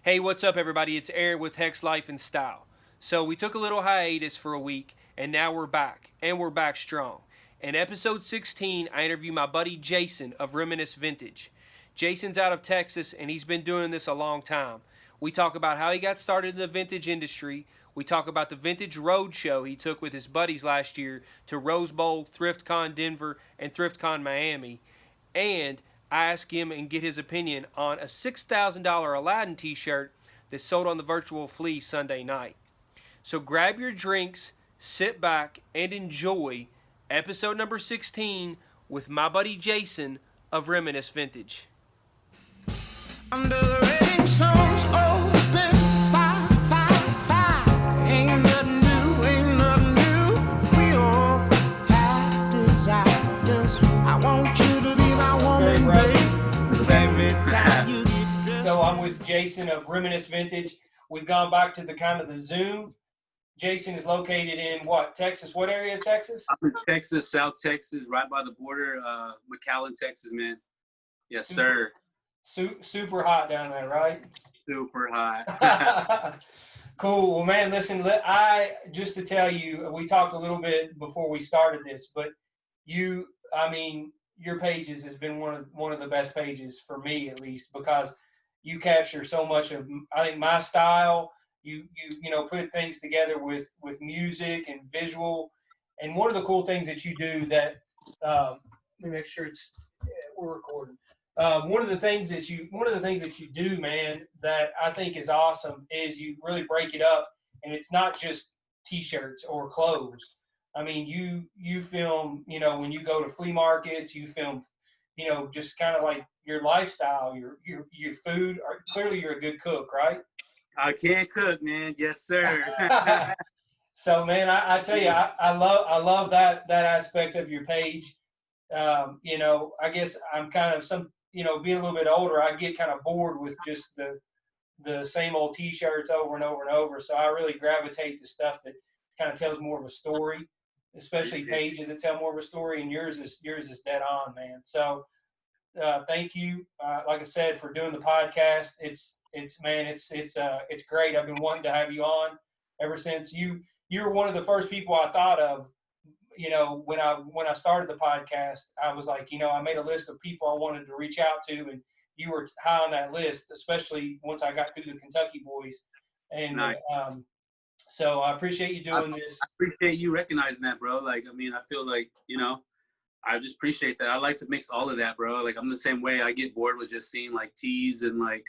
Hey, what's up, everybody? It's Aaron with HEX Life and Style. So, we took a little hiatus for a week, and now we're back, and we're back strong. In episode 16, I interview my buddy Jason of Remenace Vintage. Jason's out of Texas, and he's been doing this a long time. We talk about how he got started in the vintage industry. We talk about the vintage roadshow he took with his buddies last year to Rose Bowl, ThriftCon Denver, and ThriftCon Miami. And I ask him and get his opinion on a $6,000 Aladdin t-shirt that sold on the virtual flea Sunday night. So grab your drinks, sit back, and enjoy episode number 16 with my buddy Jason of Remenace Vintage. Under the rain, songs open, fire, fire, fire. Ain't nothing new. We all have desires. I want you to be my woman, baby. Every time you get dressed. So I'm with Jason of Remenace Vintage. We've gone back to the Zoom. Jason is located in what, Texas? What area of Texas? I'm in Texas, South Texas, right by the border, McAllen, Texas, man. Yes, sir. Super hot down there, right? Super hot. Cool. Well, man, listen, just to tell you, we talked a little bit before we started this, but your pages has been one of the best pages for me, at least, because you capture so much of, I think, my style. You put things together with music and visual. And one of the cool things that you do that, let me make sure we're recording. One of the things that you do, man, that I think is awesome is you really break it up, and it's not just t-shirts or clothes. I mean, you film, when you go to flea markets, you film, just kind of like your lifestyle, your food. Clearly, you're a good cook, right? I can cook, man. Yes, sir. So, man, I tell you, I love that aspect of your page. I guess I'm kind of being a little bit older, I get kind of bored with just the same old t-shirts over and over and over. So I really gravitate to stuff that kind of tells more of a story, especially pages that tell more of a story. And yours is dead on, man. So thank you, like I said, for doing the podcast. It's great. I've been wanting to have you on ever since you were one of the first people I thought of. When I started the podcast, I was like, I made a list of people I wanted to reach out to, and you were high on that list, especially once I got through the Kentucky boys. And nice. So I appreciate you doing this. I appreciate you recognizing that, bro. Like, I feel like, I just appreciate that. I like to mix all of that, bro. Like, I'm the same way. I get bored with just seeing like teas and like,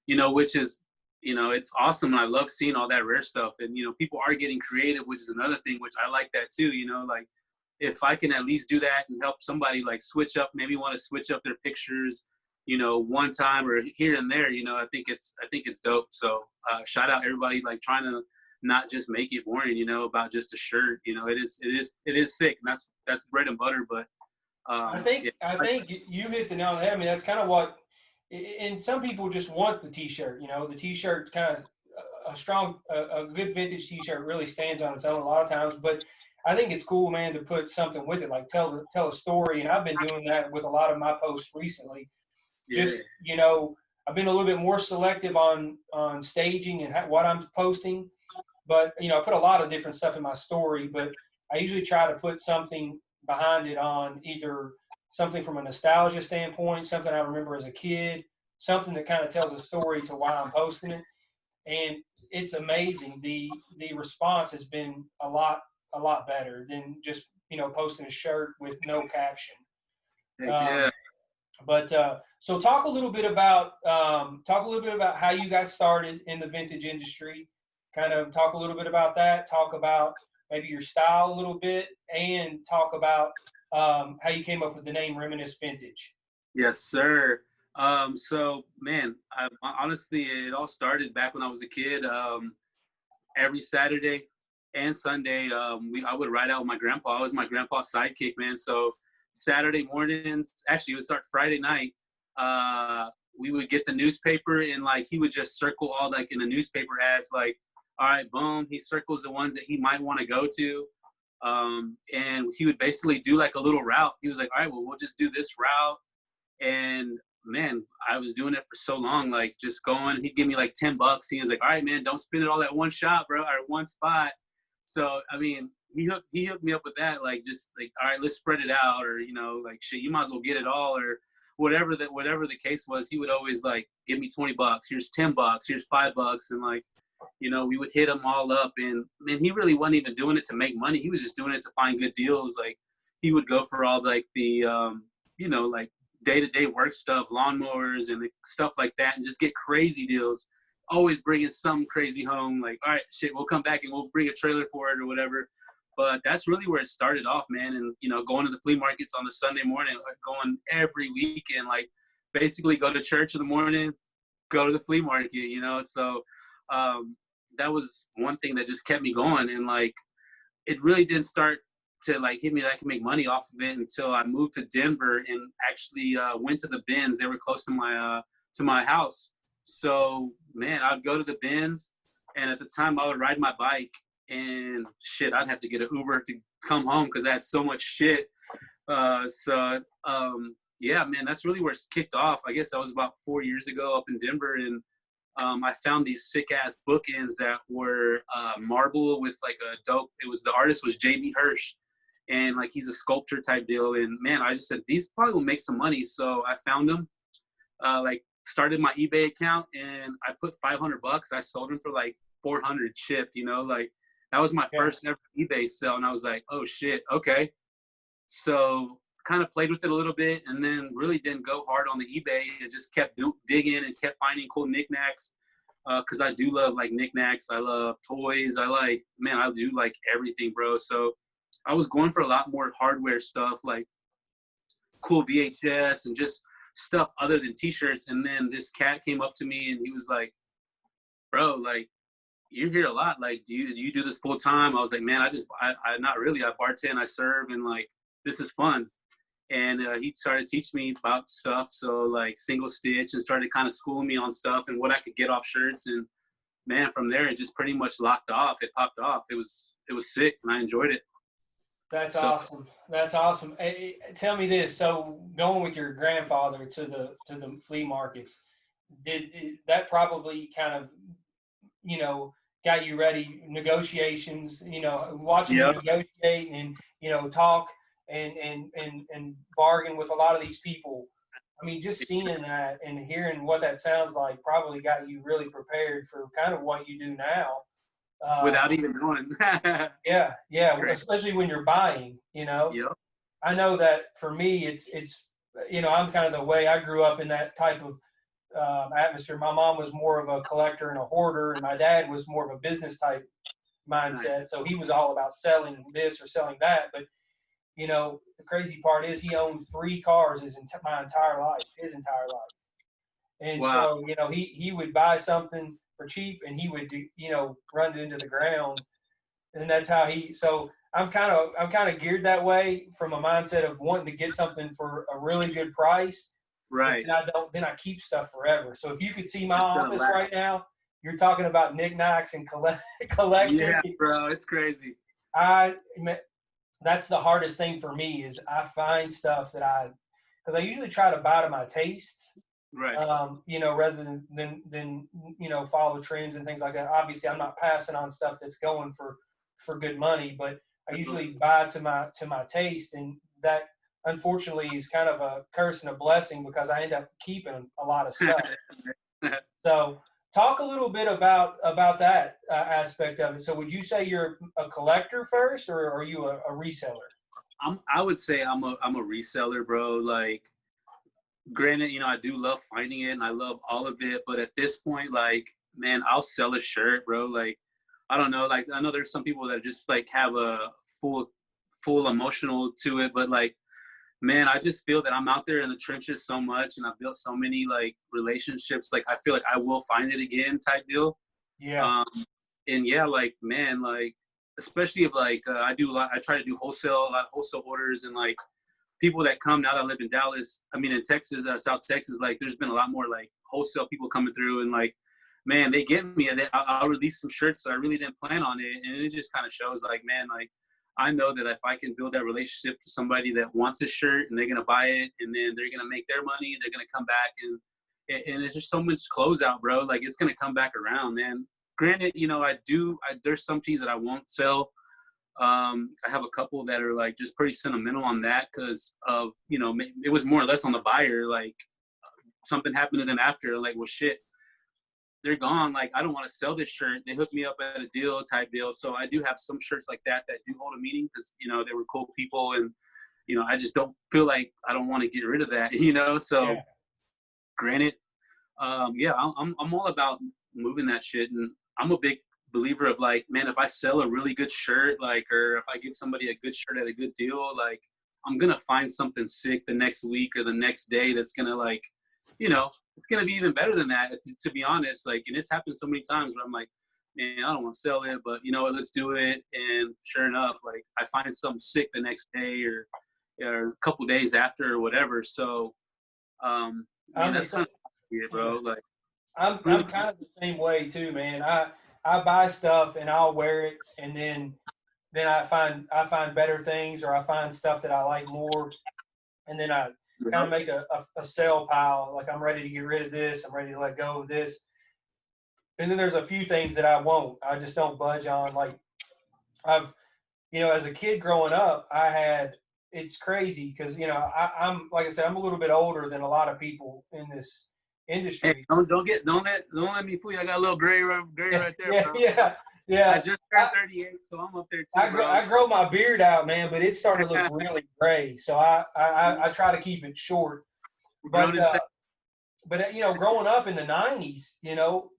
which is, it's awesome. And I love seeing all that rare stuff. And, people are getting creative, which is another thing, which I like that too. Like if I can at least do that and help somebody like switch up, maybe want to switch up their pictures, one time or here and there, I think it's dope. So shout out everybody, like trying to not just make it boring, about just a shirt. It is sick. And that's bread and butter. But I think you hit the nail on the head. I mean, that's kind of what, and some people just want the t-shirt, the t-shirt kind of a good vintage t-shirt really stands on its own a lot of times, but I think it's cool, man, to put something with it, like tell a story. And I've been doing that with a lot of my posts recently. Yeah. Just, I've been a little bit more selective on staging and what I'm posting, but, I put a lot of different stuff in my story, but I usually try to put something behind it on either something from a nostalgia standpoint, something I remember as a kid, something that kind of tells a story to why I'm posting it. And it's amazing. The response has been a lot better than just, posting a shirt with no caption. Yeah. So talk a little bit about how you got started in the vintage industry. Kind of talk a little bit about that. Talk about maybe your style a little bit, and talk about how you came up with the name Remenace Vintage. Yes, sir. So, man, honestly, it all started back when I was a kid. Every Saturday and Sunday, I would ride out with my grandpa. I was my grandpa's sidekick, man. So Saturday mornings, actually, it would start Friday night. We would get the newspaper, and like he would just circle all like in the newspaper ads, like, all right, boom. He circles the ones that he might want to go to. And he would basically do like a little route. He was like, all right, well, we'll just do this route. And man, I was doing it for so long, like just going, he'd give me like $10. He was like, all right, man, don't spend it all at one shot, bro, or one spot. So, I mean, he hooked me up with that, like, just like, all right, let's spread it out, or, you know, like, shit, you might as well get it all, or whatever the case was. He would always like give me $20, here's $10, here's $5, and like, you know, we would hit them all up. And man, he really wasn't even doing it to make money. He was just doing it to find good deals. Like, he would go for all like the you know, like day-to-day work stuff, lawnmowers and stuff like that, and just get crazy deals, always bringing something crazy home. Like, all right, shit, we'll come back and we'll bring a trailer for it or whatever. But that's really where it started off, man. And, you know, going to the flea markets on a Sunday morning, like going every weekend, like basically go to church in the morning, go to the flea market, you know. So that was one thing that just kept me going. And like, it really didn't start to like hit me that I could make money off of it until I moved to Denver and actually went to the bins. They were close to my house. So man, I'd go to the bins, and at the time I would ride my bike, and shit, I'd have to get an Uber to come home because I had so much shit. Yeah, man, that's really where it kicked off. I guess that was about 4 years ago up in Denver, and I found these sick ass bookends that were marble with like a dope. The artist was JB Hirsch, and like he's a sculptor type deal. And man, I just said these probably will make some money. So I found them, like started my eBay account, and I put $500. I sold them for like 400 shipped. You know, like that was my first ever eBay sale, and I was like, oh shit, okay. So kind of played with it a little bit, and then really didn't go hard on the eBay, and just kept digging and kept finding cool knickknacks, because I do love like knickknacks. I love toys. I do like everything, bro. So I was going for a lot more hardware stuff, like cool VHS and just stuff other than t-shirts. And then this cat came up to me, and he was like, bro, like, you're here a lot. Like, do you do this full time? I was like, man, I not really. I bartend, I serve, and like, this is fun. And he started teaching me about stuff. So like single stitch, and started kind of schooling me on stuff and what I could get off shirts. And man, from there, it just pretty much locked off. It popped off. It was sick, and I enjoyed it. That's awesome. That's awesome. Hey, tell me this. So going with your grandfather to the flea markets, that probably kind of, you know, got you ready, negotiations, you know, watching you negotiate and, you know, talk and bargain with a lot of these people. I mean, just seeing that and hearing what that sounds like probably got you really prepared for kind of what you do now. Without even knowing. Yeah, especially when you're buying, you know. Yep. I know that for me, it's you know, I'm kind of the way I grew up in that type of atmosphere. My mom was more of a collector and a hoarder, and my dad was more of a business type mindset. So he was all about selling this or selling that. But, you know, the crazy part is he owned 3 cars my entire life, his entire life. And so, you know, he would buy something for cheap, and he would, you know, run it into the ground. And that's how so I'm kind of geared that way, from a mindset of wanting to get something for a really good price. Right. And then I keep stuff forever. So if you could see my office right now, you're talking about knickknacks and collecting. Yeah, bro, it's crazy. That's the hardest thing for me, is I find stuff that because I usually try to buy to my tastes. Right. You know, rather than you know, follow trends and things like that. Obviously, I'm not passing on stuff that's going for good money, but I usually buy to my taste, and that unfortunately is kind of a curse and a blessing, because I end up keeping a lot of stuff. So, talk a little bit about that aspect of it. So, would you say you're a collector first, or are you a reseller? I would say I'm a reseller, bro. Like, granted, you know, I do love finding it, and I love all of it, but at this point, like, man, I'll sell a shirt, bro. Like, I don't know, like, I know there's some people that just like have a full emotional to it, but like, man, I just feel that I'm out there in the trenches so much, and I've built so many like relationships. Like, I feel like I will find it again type deal. Yeah. And yeah, like, man, like, especially if like I try to do a lot of wholesale orders, and like people that come now that I live in Dallas, I mean in Texas, South Texas, like there's been a lot more like wholesale people coming through, and like, man, they get me, and I'll release some shirts that I really didn't plan on it, and it just kind of shows like, man, like I know that if I can build that relationship to somebody that wants a shirt and they're gonna buy it, and then they're gonna make their money, they're gonna come back, and it's just so much closeout, bro. Like it's gonna come back around, man. Granted, you know, there's some tees that I won't sell. I have a couple that are like just pretty sentimental on that because of, you know, it was more or less on the buyer. Like something happened to them after, like, well, shit, they're gone. Like, I don't want to sell this shirt. They hooked me up at a deal type deal. So I do have some shirts like that do hold a meaning because, you know, they were cool people. And, you know, I just don't feel like I don't want to get rid of that, you know? So granted, yeah, I'm all about moving that shit. And I'm a big believer of like, man, if I sell a really good shirt, like, or if I give somebody a good shirt at a good deal, like, I'm going to find something sick the next week or the next day that's going to, like, you know, it's going to be even better than that, to be honest. Like, and it's happened so many times where I'm like, man, I don't want to sell it, but you know what, let's do it. And sure enough, like, I find something sick the next day or a couple days after or whatever. So, man, that's kind of it, bro. Like, I'm kind of the same way too, man. I buy stuff and I'll wear it, and then I find better things, or I find stuff that I like more, and then I kind of make a sell pile. Like, I'm ready to get rid of this. I'm ready to let go of this. And then there's a few things that I won't. I just don't budge on. Like, you know, as a kid growing up, it's crazy because, you know, I'm like I said, I'm a little bit older than a lot of people in this industry. Hey, don't let me fool you. I got a little gray right there, bro. Yeah. I just turned 38, so I'm up there too, bro. I grow my beard out, man, but it's starting to look really gray. So I try to keep it short. But you know, growing up in the 90s, you know,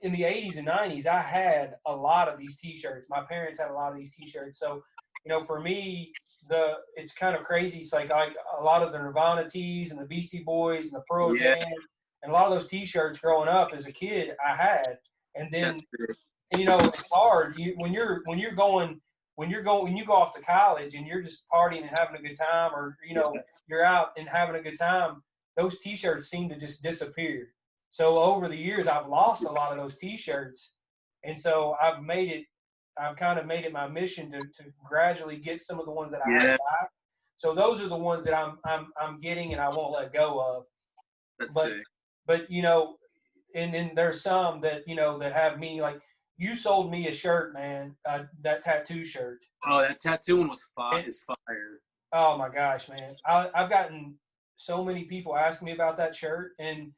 in the 80s and 90s, I had a lot of these T-shirts. My parents had a lot of these T-shirts. So, you know, for me, it's kind of crazy. It's like a lot of the Nirvana tees and the Beastie Boys and the Pearl Jam, and a lot of those T-shirts growing up as a kid, I had. And then, you know, it's hard. When you go off to college and you're just partying and having a good time, or, you know, you're out and having a good time, those T-shirts seem to just disappear. So over the years, I've lost a lot of those T-shirts, and so I've kind of made it my mission to gradually get some of the ones that I have back. So those are the ones that I'm getting and I won't let go of. That's sick. But you know, and then there's some that, you know, that have me, like, you sold me a shirt, man, that tattoo shirt. Oh, that tattoo one was fire. Oh my gosh, man. I've gotten so many people ask me about that shirt, and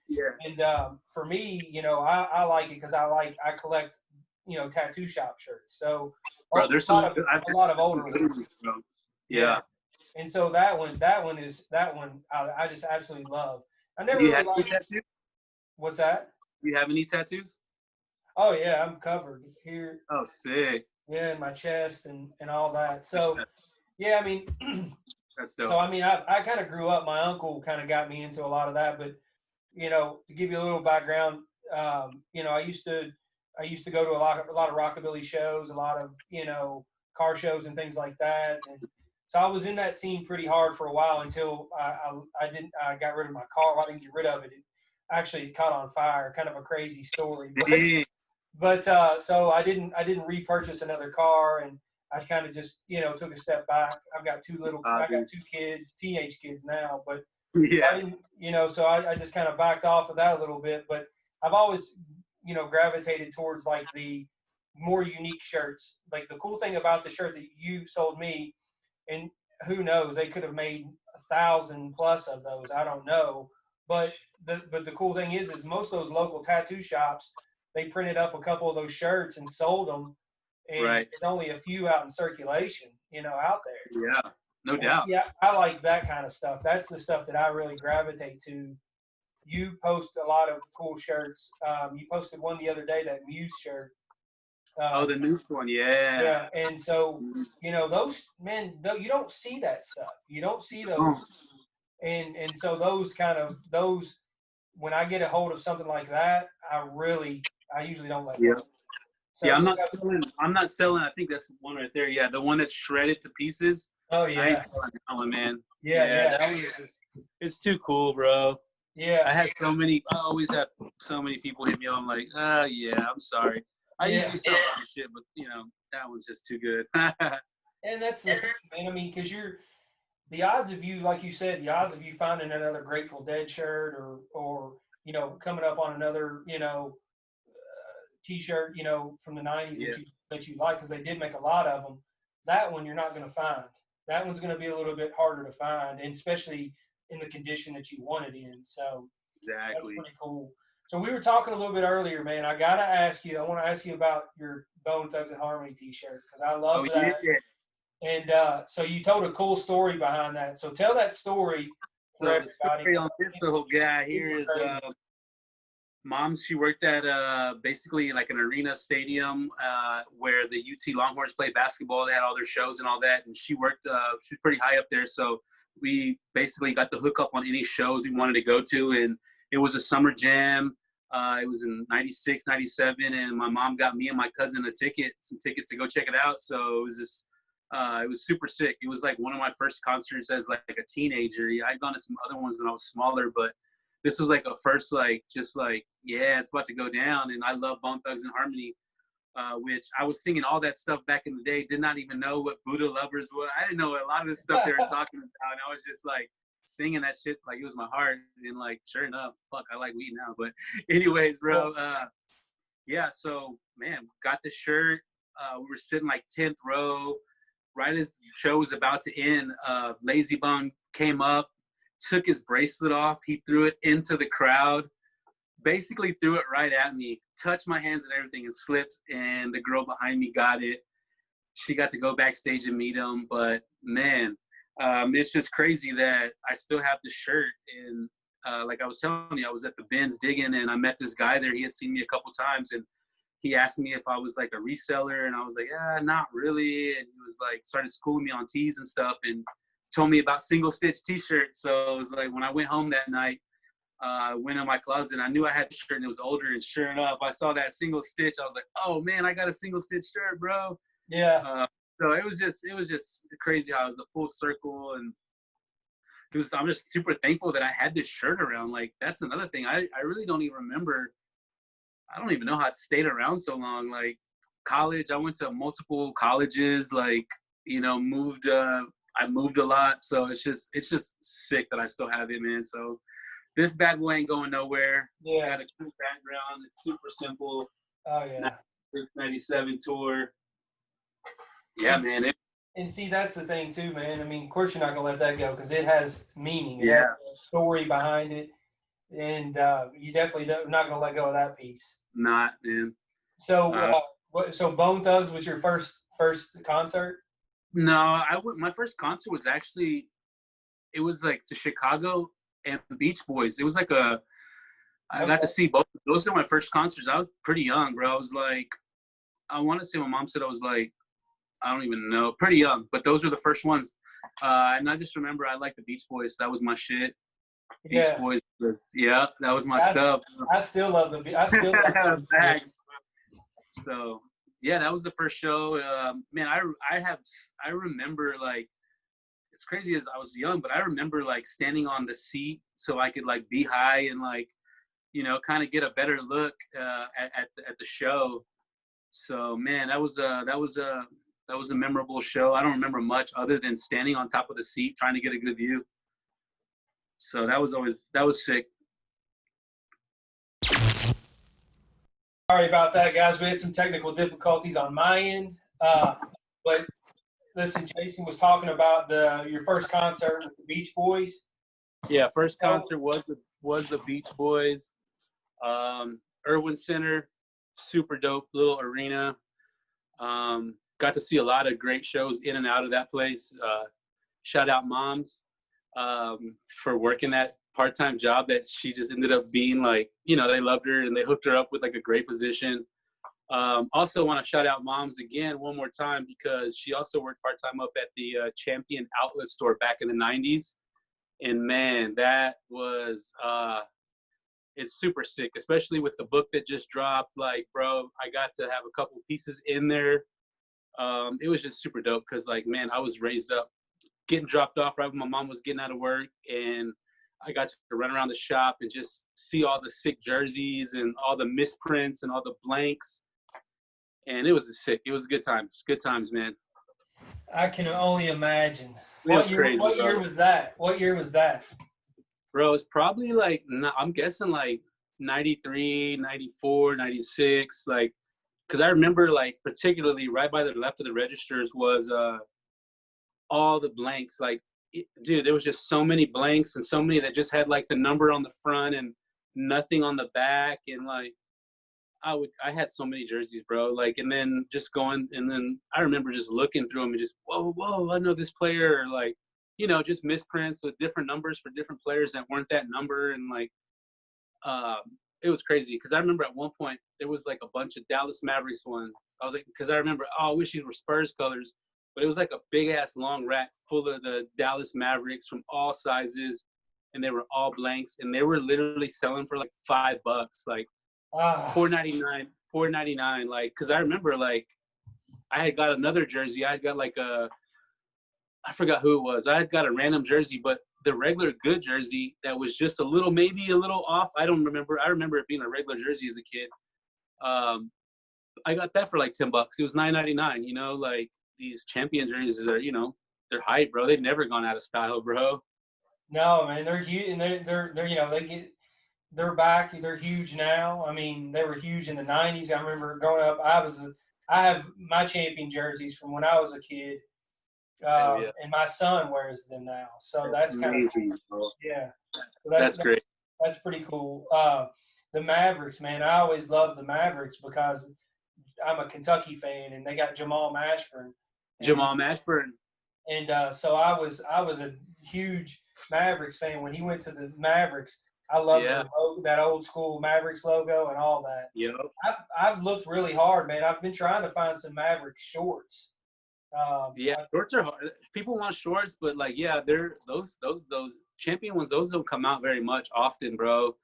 for me, you know, I like it because I collect, you know, tattoo shop shirts. So bro, there's a lot of older ones. Yeah. And so that one I just absolutely love. I never really liked tattoos. What's that? Do you have any tattoos? Oh yeah, I'm covered here. Oh, sick. Yeah, in my chest and all that. So yeah, I mean, that's dope. So I mean, I kind of grew up. My uncle kind of got me into a lot of that. But, you know, to give you a little background, you know, I used to go to a lot of rockabilly shows, a lot of, you know, car shows and things like that. And so I was in that scene pretty hard for a while until I got rid of my car. Well, I didn't get rid of it. It actually caught on fire. Kind of a crazy story. But so I didn't repurchase another car, and I kind of just, you know, took a step back. I got two kids, teenage kids now, but I didn't, you know, so I just kind of backed off of that a little bit. But I've always, you know, gravitated towards like the more unique shirts. Like the cool thing about the shirt that you sold me, and who knows, they could have made 1,000 plus of those. I don't know. But the cool thing is most of those local tattoo shops, they printed up a couple of those shirts and sold them. And there's only a few out in circulation, you know, out there. Yeah, no doubt. Yeah, I like that kind of stuff. That's the stuff that I really gravitate to. You post a lot of cool shirts. You posted one the other day, that Muse shirt. The Muse one, yeah. Yeah, and so, you know, those, man, you don't see that stuff. You don't see those. And so those, when I get a hold of something like that, I usually don't let go. So yeah, I'm not selling. I think that's one right there. Yeah, the one that's shredded to pieces. Oh yeah, I ain't selling that one, man. Yeah. That one is just, it's too cool, bro. Yeah, I always have so many people hit me up. I'm like, yeah, I'm sorry. I usually sell that shit, but you know, that one's just too good. And that's the thing, man. I mean, because the odds of you, like you said, the odds of you finding another Grateful Dead shirt or coming up on another T-shirt from the '90s Yeah, that you like, because they did make a lot of them. That one you're not going to find. That one's going to be a little bit harder to find, and especially in the condition that you want it in. So that's exactly. pretty cool. So we were talking a little bit earlier, man. I got to ask you. I want to ask you about your Bone Thugs and Harmony T-shirt, because I love Oh yeah. that. And so you told a cool story behind that. So tell that story for So the everybody. story on this little guy here Super is crazy. mom. She worked at basically like an arena stadium where the UT Longhorns play basketball. They had all their shows and all that, and she worked. She was pretty high up there, so we basically got the hookup on any shows we wanted to go to, and it was a summer jam. It was in '96, '97, and my mom got me and my cousin some tickets to go check it out. So it was just, it was super sick. It was like one of my first concerts as like a teenager. I'd gone to some other ones when I was smaller, but this was like a first, like, just like, yeah, it's about to go down. And I love Bone Thugs and Harmony, which I was singing all that stuff back in the day. Did not even know what Buddha Lovers were. I didn't know a lot of this stuff they were talking about. And I was just like singing that shit like it was my heart. And like, sure enough, fuck, I like weed now. But anyways, bro, yeah, so man, got the shirt. We were sitting like 10th row. Right as the show was about to end, Lazy Bone came up, took his bracelet off. He threw it into the crowd, basically threw it right at me, touched my hands and everything, and slipped. And the girl behind me got it. She got to go backstage and meet him. But man, it's just crazy that I still have the shirt. And like I was telling you, I was at the bins digging, and I met this guy there. He had seen me a couple times, and he asked me if I was like a reseller, and I was like, yeah, not really. And he was like, started schooling me on tees and stuff, and told me about single stitch t-shirts. So it was like, when I went home that night, I went in my closet, and I knew I had a shirt and it was older. And sure enough, I saw that single stitch. I was like, oh man, I got a single stitch shirt, bro. Yeah. So it was just crazy how it was a full circle. And I'm just super thankful that I had this shirt around. Like, that's another thing. I really don't even remember. I don't even know how it stayed around so long. Like, college, I went to multiple colleges, like, moved, I moved a lot. So it's just sick that I still have it, man. So this bad boy ain't going nowhere. Yeah. Got a cool background. It's super simple. Oh yeah. 97 tour. Yeah, man. And see, that's the thing too, man. I mean, of course you're not gonna let that go, because it has meaning. It Yeah. has a story behind it, and you definitely not gonna let go of that piece. Not, man. So, so Bone Thugs was your first concert? No, my first concert was actually, it was like to Chicago and Beach Boys. It was like I got to see both. Those are my first concerts. I was pretty young, bro. I was like, I want to say my mom said I was like, I don't even know, pretty young. But those were the first ones. And I just remember I liked the Beach Boys. That was my shit. Beach Boys. Yeah, that was my stuff. I still love the Bags. So yeah, that was the first show. Man, I remember, like, it's crazy as I was young, but I remember like standing on the seat so I could like be high and like, kind of get a better look at the show. So man, that was a memorable show. I don't remember much other than standing on top of the seat trying to get a good view. So that was sick. Sorry about that, guys. We had some technical difficulties on my end. But listen, Jason was talking about your first concert with the Beach Boys. Yeah, first concert was the Beach Boys. Irwin Center, super dope little arena. Got to see a lot of great shows in and out of that place. Shout out Moms for working that part-time job that she just ended up being like, they loved her and they hooked her up with like a great position. Also want to shout out Moms again one more time, because she also worked part-time up at the Champion outlet store back in the 90s. And man, that was, it's super sick, especially with the book that just dropped. Like, bro, I got to have a couple pieces in there. It was just super dope, because like, man, I was raised up getting dropped off right when my mom was getting out of work, and I got to run around the shop and just see all the sick jerseys and all the misprints and all the blanks. And it was good times, man. I can only imagine. It was crazy, What bro. year was that? What year was that? Bro, it's probably like, I'm guessing like 93, 94, 96. Like, because I remember, like, particularly right by the left of the registers was all the blanks. Like, dude, there was just so many blanks and so many that just had like the number on the front and nothing on the back. And like, I had so many jerseys, bro. Like, and then just going, and then I remember just looking through them and just, whoa, I know this player. Or like, just misprints with different numbers for different players that weren't that number. And like, um, it was crazy because I remember at one point there was like a bunch of Dallas Mavericks ones. I was like, because I remember, I wish these were Spurs colors, but it was like a big ass long rack full of the Dallas Mavericks from all sizes, and they were all blanks, and they were literally selling for like $5, like Ah, $4.99, like, because I remember like I had got another jersey. I had got like I forgot who it was. I had got a random jersey, but the regular good jersey that was just maybe a little off. I don't remember. I remember it being a regular jersey as a kid. I got that for like $10. It was $9.99. Like these champion jerseys are, they're hype, bro. They've never gone out of style, bro. no, man, they're huge, and they're back. They're huge now. I mean, they were huge in the '90s. I remember growing up. I have my champion jerseys from when I was a kid, Hell yeah. and my son wears them now. So that's kind of amazing, bro. yeah. So That's great. That's pretty cool. The Mavericks, man. I always loved the Mavericks because I'm a Kentucky fan, and they got Jamal Mashburn. Jamal Mashburn. And so I was a huge Mavericks fan when he went to the Mavericks. I love that old school Mavericks logo and all that. Yep. I've looked really hard, man. I've been trying to find some Mavericks shorts. Shorts are hard. People want shorts, but like, yeah, they're those champion ones. Those don't come out very much often, bro.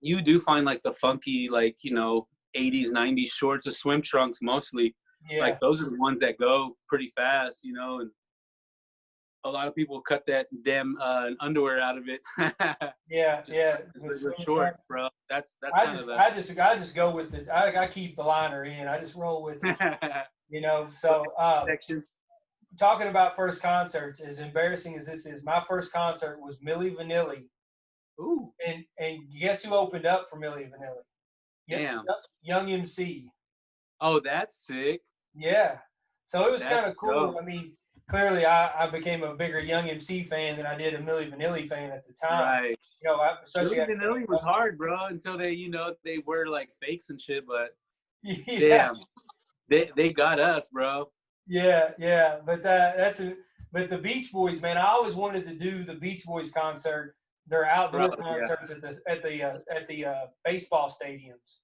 You do find like the funky, like, 80s, 90s shorts or swim trunks mostly. Yeah. Like those are the ones that go pretty fast, and a lot of people cut that damn underwear out of it. Yeah, yeah. The short, bro. That's I just go with I keep the liner in. I just roll with it. So talking about first concerts, as embarrassing as this is, my first concert was Milli Vanilli. Ooh. And guess who opened up for Milli Vanilli? Damn. Young MC. Oh, that's sick. Yeah. So it was kind of cool. Dope. I mean, clearly I became a bigger Young MC fan than I did a Milli Vanilli fan at the time. Right. Especially Milli Vanilli was hard, bro, until they, they were like fakes and shit, but yeah. Damn. They got us, bro. Yeah. But but the Beach Boys, man, I always wanted to do the Beach Boys concert, their outdoor concerts at the baseball stadiums.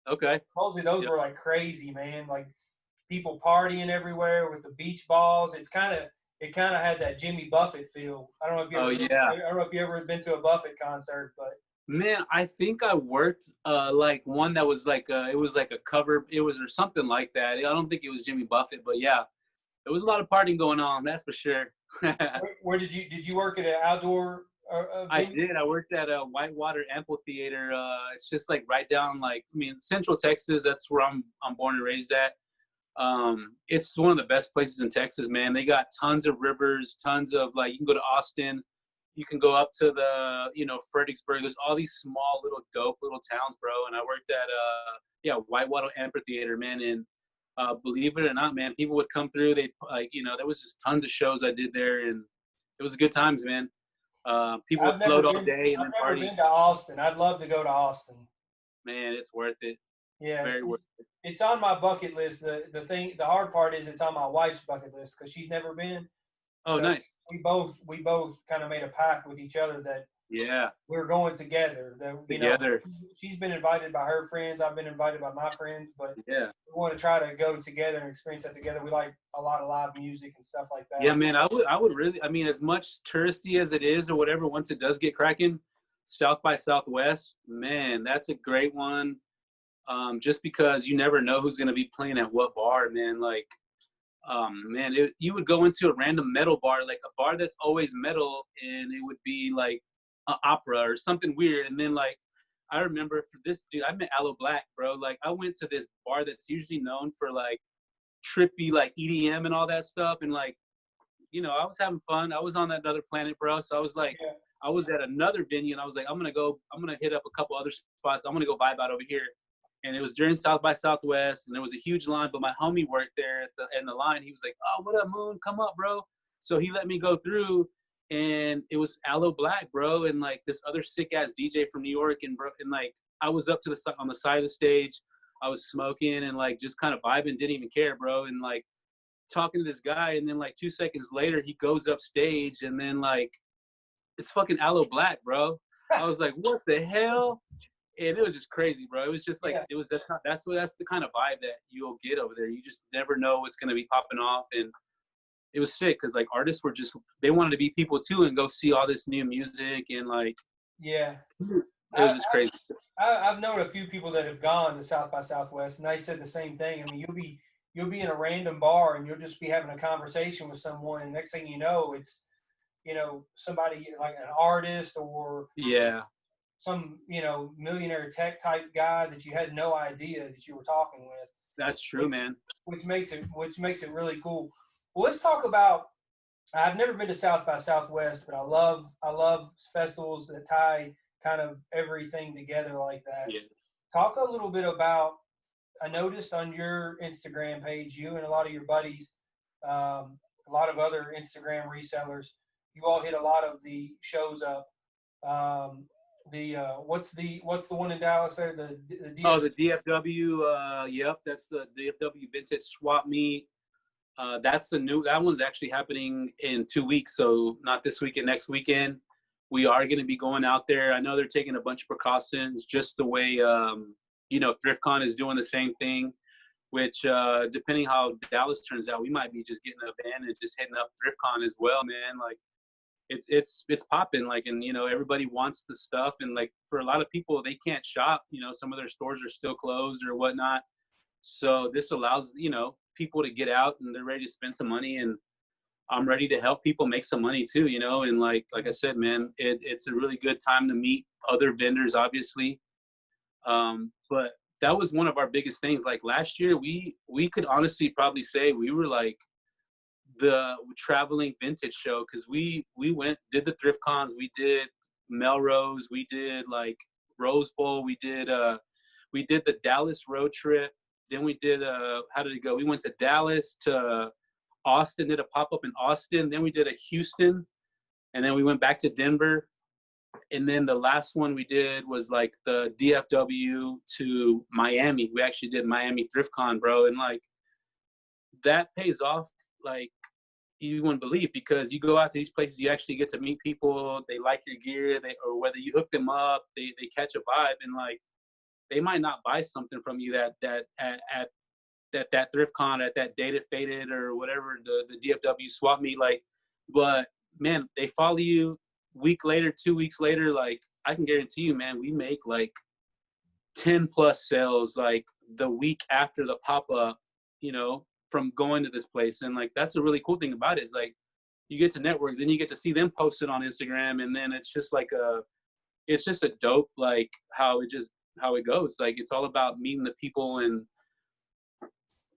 Okay. Mostly those were like crazy, man. Like people partying everywhere with the beach balls. It kind of had that Jimmy Buffett feel. I don't know if you I don't know if you ever been to a Buffett concert, but man, I think I worked like one that was like it was like a cover. It was or something like that. I don't think it was Jimmy Buffett, but yeah, there was a lot of partying going on. That's for sure. where did you work at an outdoor? I did. I worked at a Whitewater Amphitheater. It's just like right down, like, Central Texas. That's where I'm born and raised at. It's one of the best places in Texas, man. They got tons of rivers, tons of like. You can go to Austin. You can go up to the, Fredericksburg. There's all these small little dope little towns, bro. And I worked at Whitewater Amphitheater, man. And believe it or not, man, people would come through. They there was just tons of shows I did there, and it was good times, man. People would float all day and then party. I've never been to Austin. I'd love to go to Austin. Man, it's worth it. Yeah, very worth it. It's on my bucket list. The hard part is it's on my wife's bucket list because she's never been. Oh, so nice. We both kind of made a pact with each other that we're going together. That she's been invited by her friends. I've been invited by my friends, but we want to try to go together and experience that together. We like a lot of live music and stuff like that. Yeah, man, I would really. As much touristy as it is or whatever, once it does get cracking, South by Southwest, man, that's a great one. Just because you never know who's going to be playing at what bar, man. Like, you would go into a random metal bar, like a bar that's always metal, and it would be like an opera or something weird. And then, like, I remember for this dude, I met Aloe Black, bro. Like, I went to this bar that's usually known for like trippy like EDM and all that stuff. And like, you know, I was having fun. I was on that other planet, bro. So I was like, Yeah. I was at another venue and I was like, I'm going to hit up a couple other spots. I'm going to go vibe out over here. And it was during South by Southwest and there was a huge line, but my homie worked there in the line. He was like, oh, what up, Moon? Come up, bro. So he let me go through and it was Aloe Black, bro. And like this other sick ass DJ from New York. And bro, and like, I was up to on the side of the stage. I was smoking and like, just kind of vibing, didn't even care, bro. And like talking to this guy. And then like 2 seconds later, he goes up stage and then like, it's fucking Aloe Black, bro. I was like, what the hell? And it was just crazy, bro. It was just like, that's the kind of vibe that you'll get over there. You just never know what's going to be popping off. And it was sick because like artists were just, they wanted to be people too and go see all this new music and like, Yeah. it was just crazy. I've known a few people that have gone to South by Southwest and they said the same thing. I mean, you'll be in a random bar and you'll just be having a conversation with someone and next thing you know, it's, you know, somebody like an artist or some, you know, millionaire tech type guy that you had no idea that you were talking with. That's true, man. Which makes it really cool. Well, let's talk about, I've never been to South by Southwest, but I love festivals that tie kind of everything together like that. Yeah. Talk a little bit about, I noticed on your Instagram page, you and a lot of your buddies, a lot of other Instagram resellers, you all hit a lot of the shows up. What's the one in Dallas there? The DFW. Yep, that's the DFW Vintage Swap Meet. That's that one's actually happening in 2 weeks. So not this weekend, next weekend. We are going to be going out there. I know they're taking a bunch of precautions, just the way you know, ThriftCon is doing the same thing. Which depending how Dallas turns out, we might be just getting a van and just hitting up ThriftCon as well, man. Like. It's popping, like, and you know, everybody wants the stuff, and like for a lot of people, they can't shop, you know, some of their stores are still closed or whatnot, so this allows, you know, people to get out and they're ready to spend some money, and I'm ready to help people make some money too, you know. And like I said, man, it's a really good time to meet other vendors, obviously, but that was one of our biggest things. Like last year, we could honestly probably say we were like the traveling vintage show, because we did the thrift cons, we did Melrose, we did like Rose Bowl, we did the Dallas road trip, then we did how did it go, we went to Dallas, to Austin, did a pop-up in Austin, then we did a Houston, and then we went back to Denver, and then the last one we did was like the DFW to Miami. We actually did Miami Thrift Con, bro, and like that pays off like you wouldn't believe, because you go out to these places, you actually get to meet people, they like your gear, or whether you hook them up, they catch a vibe, and like they might not buy something from you that thrift con, at that Dated Faded or whatever, the DFW swap meet, like, but man, they follow you week later, 2 weeks later, like I can guarantee you, man, we make like 10 plus sales like the week after the pop-up, you know, from going to this place. And like that's the really cool thing about it, is like you get to network, then you get to see them post it on Instagram, and then it's just like it's just a dope, like how it goes. Like it's all about meeting the people, and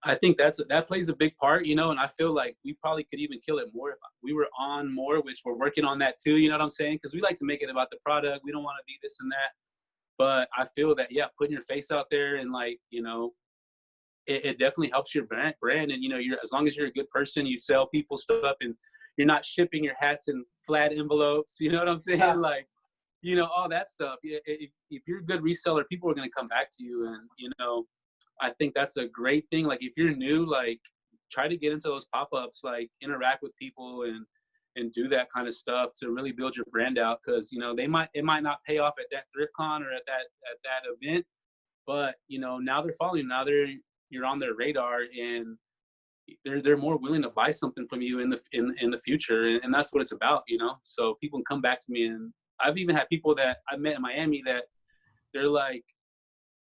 I think that plays a big part, you know. And I feel like we probably could even kill it more if we were on more, which we're working on that too, you know what I'm saying? Because we like to make it about the product, we don't want to be this and that, but I feel that, yeah, putting your face out there, and like, you know, it definitely helps your brand. And, you know, as long as you're a good person, you sell people stuff, and you're not shipping your hats in flat envelopes, you know what I'm saying? Yeah. Like, you know, all that stuff. If you're a good reseller, people are going to come back to you. And, you know, I think that's a great thing. Like if you're new, like try to get into those pop-ups, like interact with people and do that kind of stuff to really build your brand out. Cause you know, it might not pay off at that thrift con or at that event, but you know, now they're following, you're on their radar, and they're more willing to buy something from you in the future, and that's what it's about, you know. So people can come back to me, and I've even had people that I met in Miami that they're like,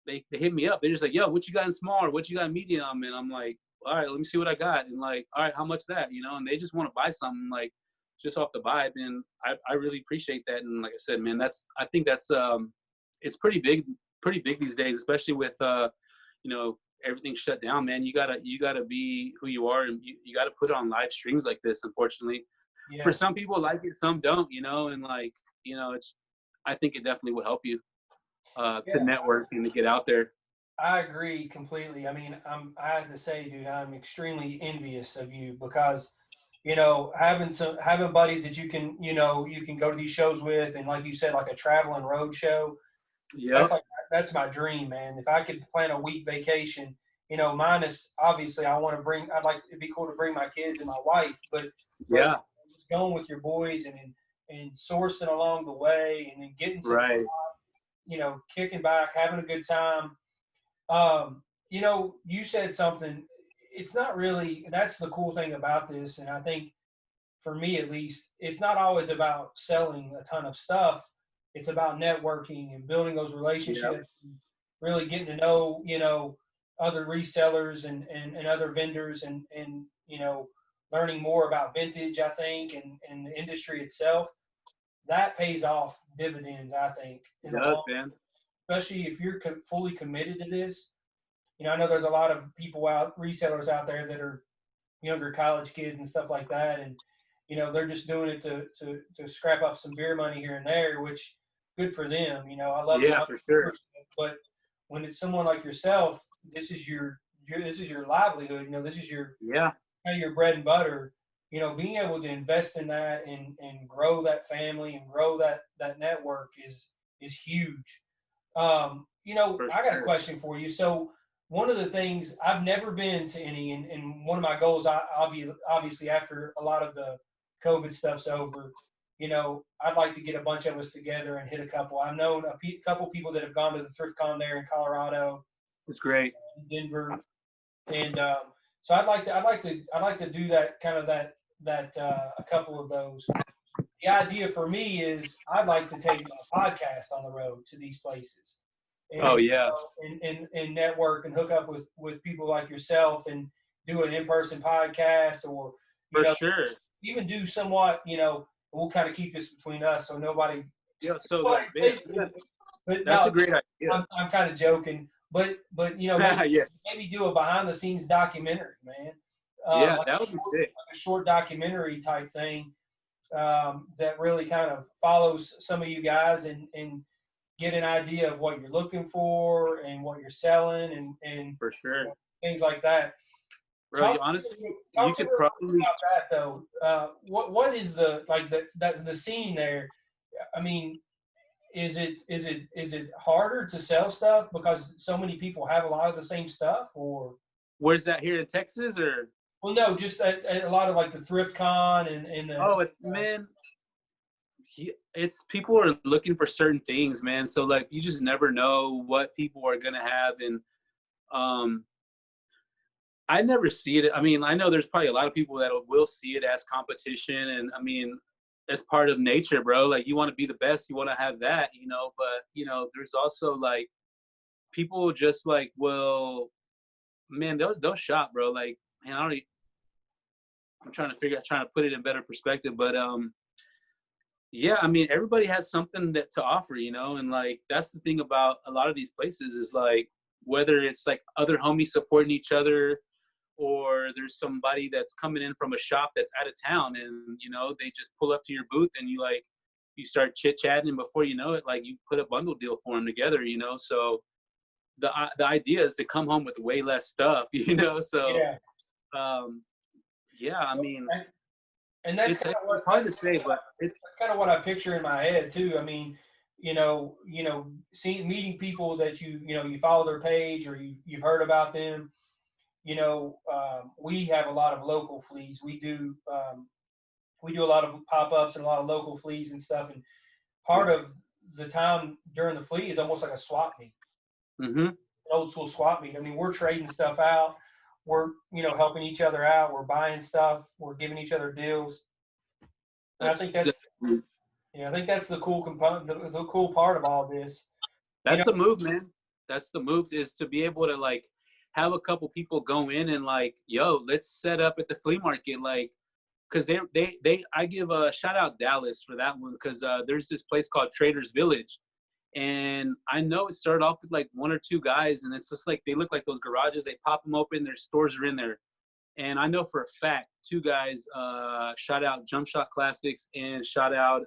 they hit me up, they're just like, yo, what you got in small, or what you got in medium? And I'm like, all right, let me see what I got, and like, all right, how much that, you know? And they just want to buy something like just off the vibe, and I really appreciate that. And like I said, man, I think that's it's pretty big these days, especially with you know, everything's shut down, man. You gotta be who you are, and you gotta put it on live streams like this. Unfortunately, for some people like it, some don't, and like, I think it definitely will help you to network and to get out there. I agree completely. I mean, I have to say, dude, I'm extremely envious of you because, having buddies that you can go to these shows with, and like you said, like a traveling road show. Yeah. That's my dream, man. If I could plan a week vacation, minus obviously it'd be cool to bring my kids and my wife, but just going with your boys and sourcing along the way and then getting to the spot, kicking back, having a good time. You said something, it's not really, that's the cool thing about this. And I think for me, at least, it's not always about selling a ton of stuff. It's about networking and building those relationships, and really getting to know, other resellers and other vendors and learning more about vintage, I think, and the industry itself. That pays off dividends, I think. It does, man. Especially if you're fully committed to this. I know there's a lot of resellers out there that are younger college kids and stuff like that. And, they're just doing it to scrap up some beer money here and there, which good for them. I love it. For sure. But when it's someone like yourself, this is your livelihood. This is your bread and butter. Being able to invest in that and grow that family and grow that network is huge. I got a question for you. So one of the things, I've never been to any, and one of my goals, obviously after a lot of the COVID stuff's over, I'd like to get a bunch of us together and hit a couple. I've known a couple people that have gone to the ThriftCon there in Colorado. It's great. Denver, and so I'd like to do that kind of a couple of those. The idea for me is I'd like to take a podcast on the road to these places. And, and network and hook up with people like yourself and do an in-person podcast, or sure, even do somewhat. We'll kind of keep this between us, so nobody. But that's a great idea. I'm kind of joking, but maybe do a behind-the-scenes documentary, man. That would be sick. Like a short documentary type thing that really kind of follows some of you guys and get an idea of what you're looking for and what you're selling and for sure things like that. Bro, honestly, you could probably about that though. What is that's the scene there? I mean, is it harder to sell stuff because so many people have a lot of the same stuff, or where's that, here in Texas, or? Well, no, just at a lot of like the ThriftCon and the. It's people are looking for certain things, man. So like, you just never know what people are gonna have, and I never see it. I mean, I know there's probably a lot of people that will see it as competition, and I mean, it's part of nature, bro. Like, you want to be the best, you want to have that, but there's also like people just like, well, man, they'll shop, bro. Like, man, I'm trying to put it in better perspective, but I mean, everybody has something to offer, and like, that's the thing about a lot of these places is like, whether it's like other homies supporting each other, or there's somebody that's coming in from a shop that's out of town, and they just pull up to your booth, and you start chit-chatting, and before you know it, like, you put a bundle deal for them together, so the idea is to come home with way less stuff, so I mean, and that's kind of what hard to say, but that's kind of what I picture in my head too. I mean, meeting people that you follow their page, or you've heard about them. We have a lot of local fleas. We do a lot of pop-ups and a lot of local fleas and stuff. And part of the time during the flea is almost like a swap meet, an old school swap meet. I mean, we're trading stuff out. We're, helping each other out. We're buying stuff. We're giving each other deals. And I think that's the cool component, the cool part of all this. That's the move, man. That's the move, is to be able to like have a couple people go in and like, yo, let's set up at the flea market, like, because I give a shout out Dallas for that one, because there's this place called Traders Village, And I know it started off with like 1 or 2 guys, and it's just like they look like those garages. They pop them open, their stores are in there. And I know for a fact 2 guys shot out Jump Shot Classics and shot out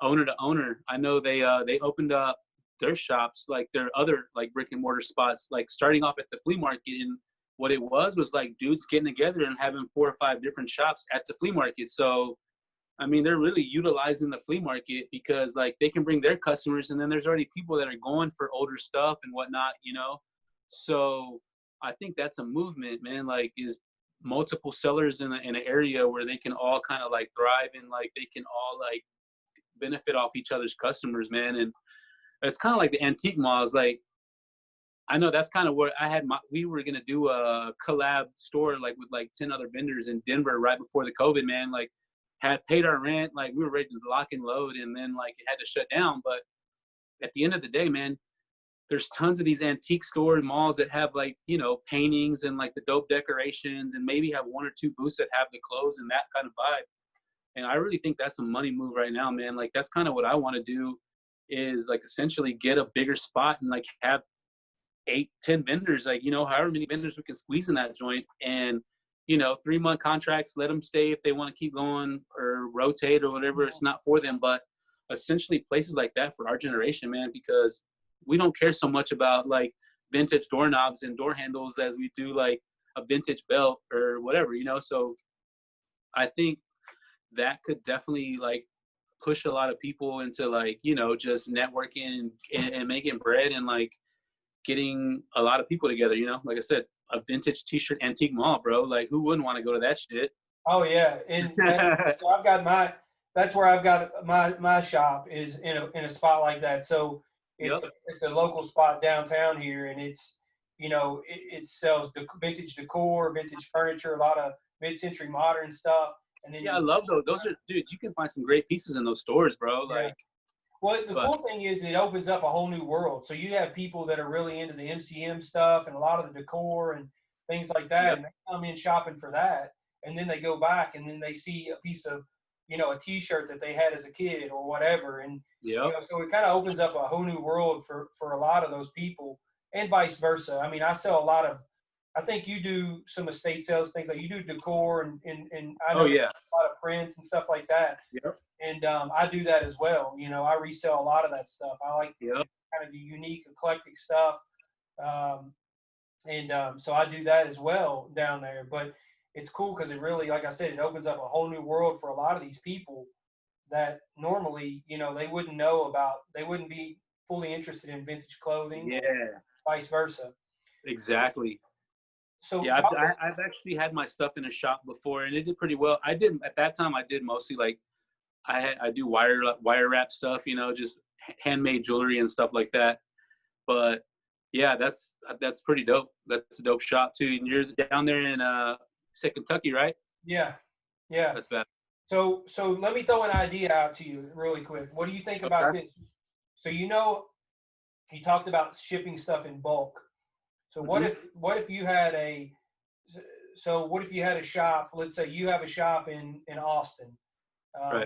Owner to Owner. I know they opened up their shops, like their other like brick and mortar spots, like starting off at the flea market. And what it was like dudes getting together and having 4 or 5 different shops at the flea market. So I mean, they're really utilizing the flea market because like they can bring their customers, and then there's already people that are going for older stuff and whatnot, you know? So I think that's a movement, man, like is multiple sellers in an area where they can all kind of like thrive and like they can all like benefit off each other's customers, man. And it's kind of like the antique malls. Like, I know that's kind of where we were going to do a collab store like with like 10 other vendors in Denver right before the COVID, man. Like, had paid our rent, like we were ready to lock and load, and then like it had to shut down. But at the end of the day, man, there's tons of these antique store malls that have like, you know, paintings and like the dope decorations, and maybe have 1 or 2 booths that have the clothes and that kind of vibe. And I really think that's a money move right now, man. Like that's kind of what I want to do, is like essentially get a bigger spot and like have 8, 10 vendors, like, you know, however many vendors we can squeeze in that joint, and you know, 3-month contracts, let them stay if they want to keep going or rotate or whatever. It's not for them, but essentially places like that for our generation, man, because we don't care so much about like vintage doorknobs and door handles as we do like a vintage belt or whatever, you know? So I think that could definitely like push a lot of people into like, you know, just networking and making bread and like getting a lot of people together, you know? Like I said, a vintage t-shirt antique mall, bro. Like who wouldn't want to go to that shit? Oh yeah, and that's where I've got my shop is in a spot like that. So it's a local spot downtown here, and it's, you know, it sells vintage decor, vintage furniture, a lot of mid-century modern stuff. And then I love those. Those are, dude, you can find some great pieces in those stores, bro. Yeah. Like, well, the cool thing is it opens up a whole new world. So you have people that are really into the MCM stuff and a lot of the decor and things like that, and they come in shopping for that, and then they go back and then they see a piece of, you know, a T-shirt that they had as a kid or whatever, and you know, so it kind of opens up a whole new world for a lot of those people, and vice versa. I mean, I sell a lot of. I think you do some estate sales, things like you do decor and I know a lot of prints and stuff like that. Yep. And I do that as well. You know, I resell a lot of that stuff. I like kind of the unique, eclectic stuff. So I do that as well down there. But it's cool because it really, like I said, it opens up a whole new world for a lot of these people that normally, you know, they wouldn't know about. They wouldn't be fully interested in vintage clothing. Yeah. Vice versa. Exactly. So yeah, I've actually had my stuff in a shop before, and it did pretty well. I did at that time. I did mostly like I do wire wrap stuff, you know, just handmade jewelry and stuff like that. But yeah, that's pretty dope. That's a dope shop too. And you're down there in say Kentucky, right? Yeah. That's bad. So let me throw an idea out to you really quick. What do you think about this? So you know, you talked about shipping stuff in bulk. So what if you had a shop? Let's say you have a shop in Austin,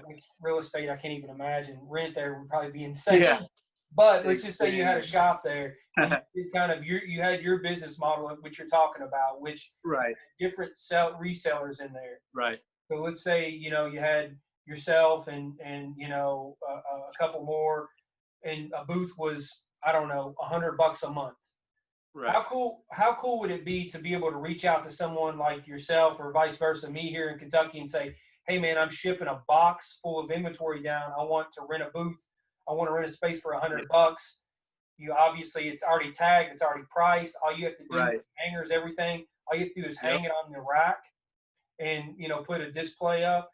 which real estate I can't even imagine. Rent there would probably be insane. Yeah. But let's just say you had a shop there. And you had your business model, which you're talking about, which different resellers in there. Right. So let's say, you know, you had yourself and you know a couple more, and a booth was, I don't know, $100 a month. Right. How cool would it be to be able to reach out to someone like yourself or vice versa, me here in Kentucky, and say, hey man, I'm shipping a box full of inventory down. I want to rent a booth. I want to rent a space for $100. You obviously, it's already tagged, it's already priced. All you have to do, hangers, everything. All you have to do is hang it on the rack, and you know, put a display up.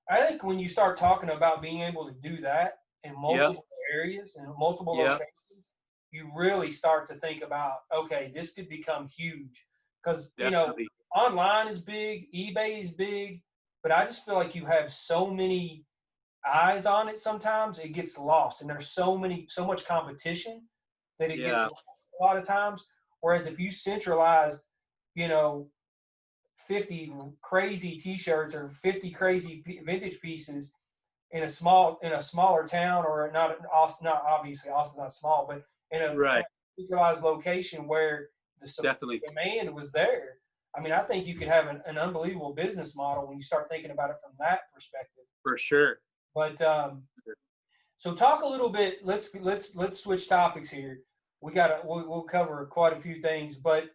I think when you start talking about being able to do that in multiple areas and multiple locations, you really start to think about, okay, this could become huge. Because, you know, online is big, eBay is big, but I just feel like you have so many eyes on it sometimes, it gets lost. And there's so much competition that it gets lost a lot of times. Whereas if you centralized, you know, 50 crazy T-shirts or 50 crazy vintage pieces, in a smaller town, or not in Austin, not obviously Austin's not small, but in a kind Right. of visualized location where Definitely. demand was there. I mean, I think you could have an unbelievable business model when you start thinking about it from that perspective. For sure. But so talk a little bit. Let's switch topics here. We'll cover quite a few things, but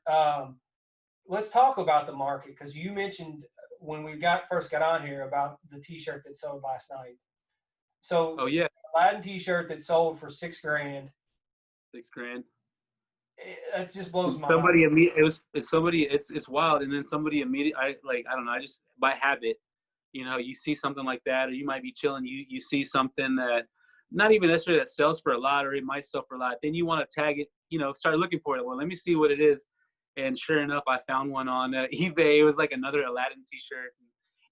let's talk about the market, because you mentioned when we first got on here about the T-shirt that sold last night. So, Oh yeah, Aladdin T-shirt that sold for $6,000. $6,000. That just blows my mind. Somebody it's somebody, it's wild. And then somebody immediately, I don't know, I just by habit, you see something like that, or you might be chilling, you see something that not even necessarily that sells for a lot, or it might sell for a lot, then you want to tag it, start looking for it. Well, let me see what it is. And sure enough, I found one on eBay. It was like another Aladdin T-shirt.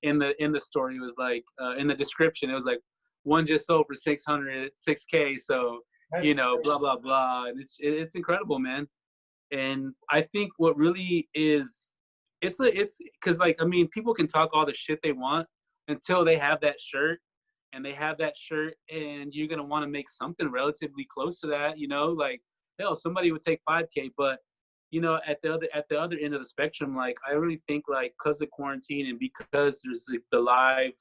In the story, it was like in the description, it was like one just sold for 6K. So That's blah blah blah. And it's incredible, man. And I think what really is, it's because, like, I mean, people can talk all the shit they want until they have that shirt, and and you're gonna want to make something relatively close to that. Like, hell, somebody would take 5K, but at the other end of the spectrum, like, I really think, like, because of quarantine and because there's the live,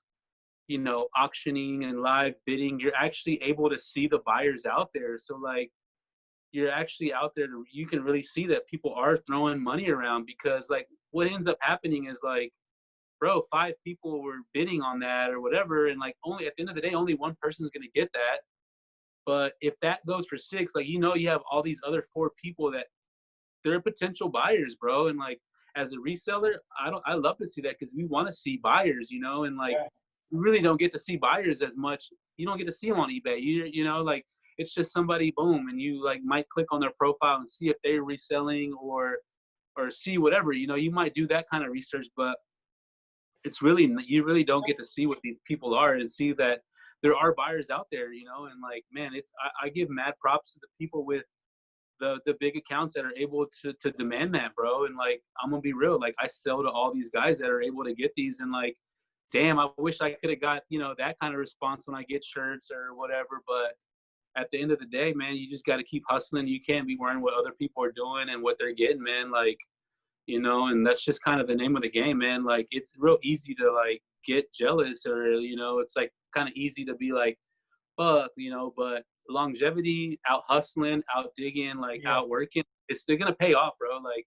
auctioning and live bidding, you're actually able to see the buyers out there. So, like, you're actually out there you can really see that people are throwing money around, because, like, what ends up happening is, like, bro, 5 people were bidding on that or whatever, and, like, only at the end of the day, only one person's gonna get that. But if that goes for 6, like, you have all these other 4 people that they're potential buyers, bro. And, like, as a reseller, I love to see that, because we want to see buyers, and, like, yeah. you really don't get to see buyers as much. You don't get to see them on eBay. Like, it's just somebody, boom, and you, like, might click on their profile and see if they're reselling or see whatever. You might do that kind of research, but you really don't get to see what these people are and see that there are buyers out there, and, like, man, I give mad props to the people with the big accounts that are able to demand that, bro. And, like, I'm gonna be real, like, I sell to all these guys that are able to get these, and, like, damn, I wish I could have got that kind of response when I get shirts or whatever. But at the end of the day, man, you just got to keep hustling. You can't be worrying what other people are doing and what they're getting, man. Like, and that's just kind of the name of the game, man. Like, it's real easy to, like, get jealous, or it's, like, kind of easy to be like, fuck, but longevity, out hustling, out digging, like, Yeah. out working, they're gonna pay off, bro. Like,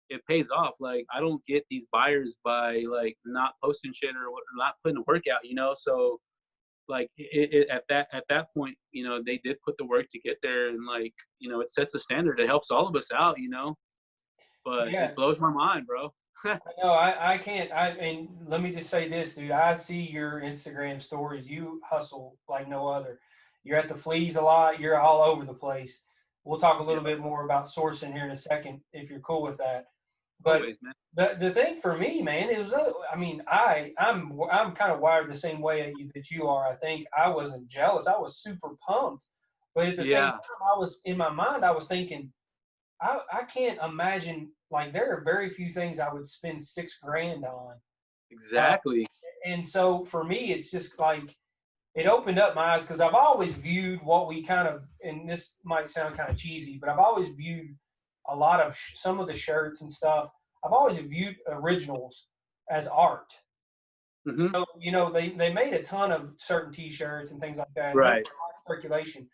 it pays off. Like, I don't get these buyers by, like, not posting shit or not putting the work out, so, like, at that point, they did put the work to get there, and, like, it sets a standard. It helps all of us out, but Yeah. it blows my mind, bro. No, I can't. And let me just say this, dude. I see your Instagram stories. You hustle like no other. You're at the fleas a lot. You're all over the place. We'll talk a little bit more about sourcing here in a second, if you're cool with that. But Always, man. the thing for me, man, it was. I mean, I'm kind of wired the same way that you are. I think I wasn't jealous. I was super pumped, but at the same time, I was in my mind. I was thinking, I can't imagine. Like, there are very few things I would spend $6,000 on. Exactly. And so for me, it's just like, it opened up my eyes, because I've always viewed what we kind of, and this might sound kind of cheesy, but I've always viewed a lot of some of the shirts and stuff. I've always viewed originals as art. Mm-hmm. So, they made a ton of certain T-shirts and things like that. Right. Circulation.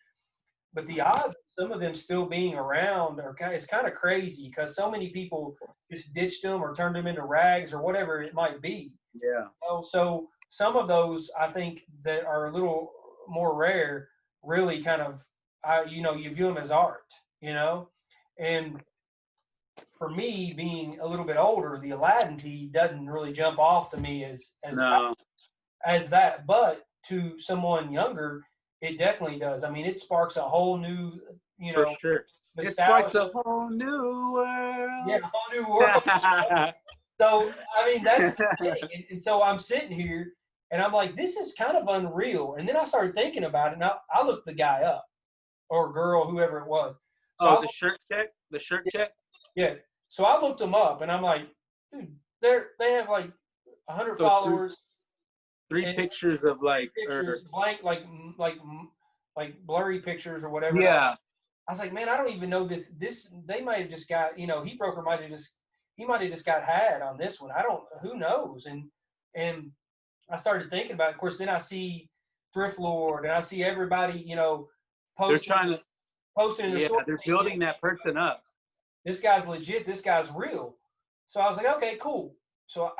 But the odds of some of them still being around it's kind of crazy, because so many people just ditched them or turned them into rags or whatever it might be. Yeah. So some of those, I think, that are a little more rare, really kind of, you view them as art, And for me, being a little bit older, the Aladdin tee doesn't really jump off to me as that. But to someone younger, it definitely does. I mean, it sparks a whole new, For sure. It sparks a whole new world. Yeah, a whole new world. So, I mean, that's the thing. And so I'm sitting here, and I'm like, this is kind of unreal. And then I started thinking about it, and I looked the guy up, or girl, whoever it was. So the shirt check? Yeah. So I looked them up, and I'm like, dude, they have like 100 followers. Three and pictures of like, pictures, blank, like blurry pictures or whatever. yeah, I was like, man, I don't even know this. They might have just got, Heat Broker might have just got had on this one. I don't, who knows? And I started thinking about it. Of course, then I see Thrift Lord and I see everybody, they're posting, trying to, posting in their yeah, store. they're building that person up. This guy's legit. This guy's real. So I was like, okay, cool. So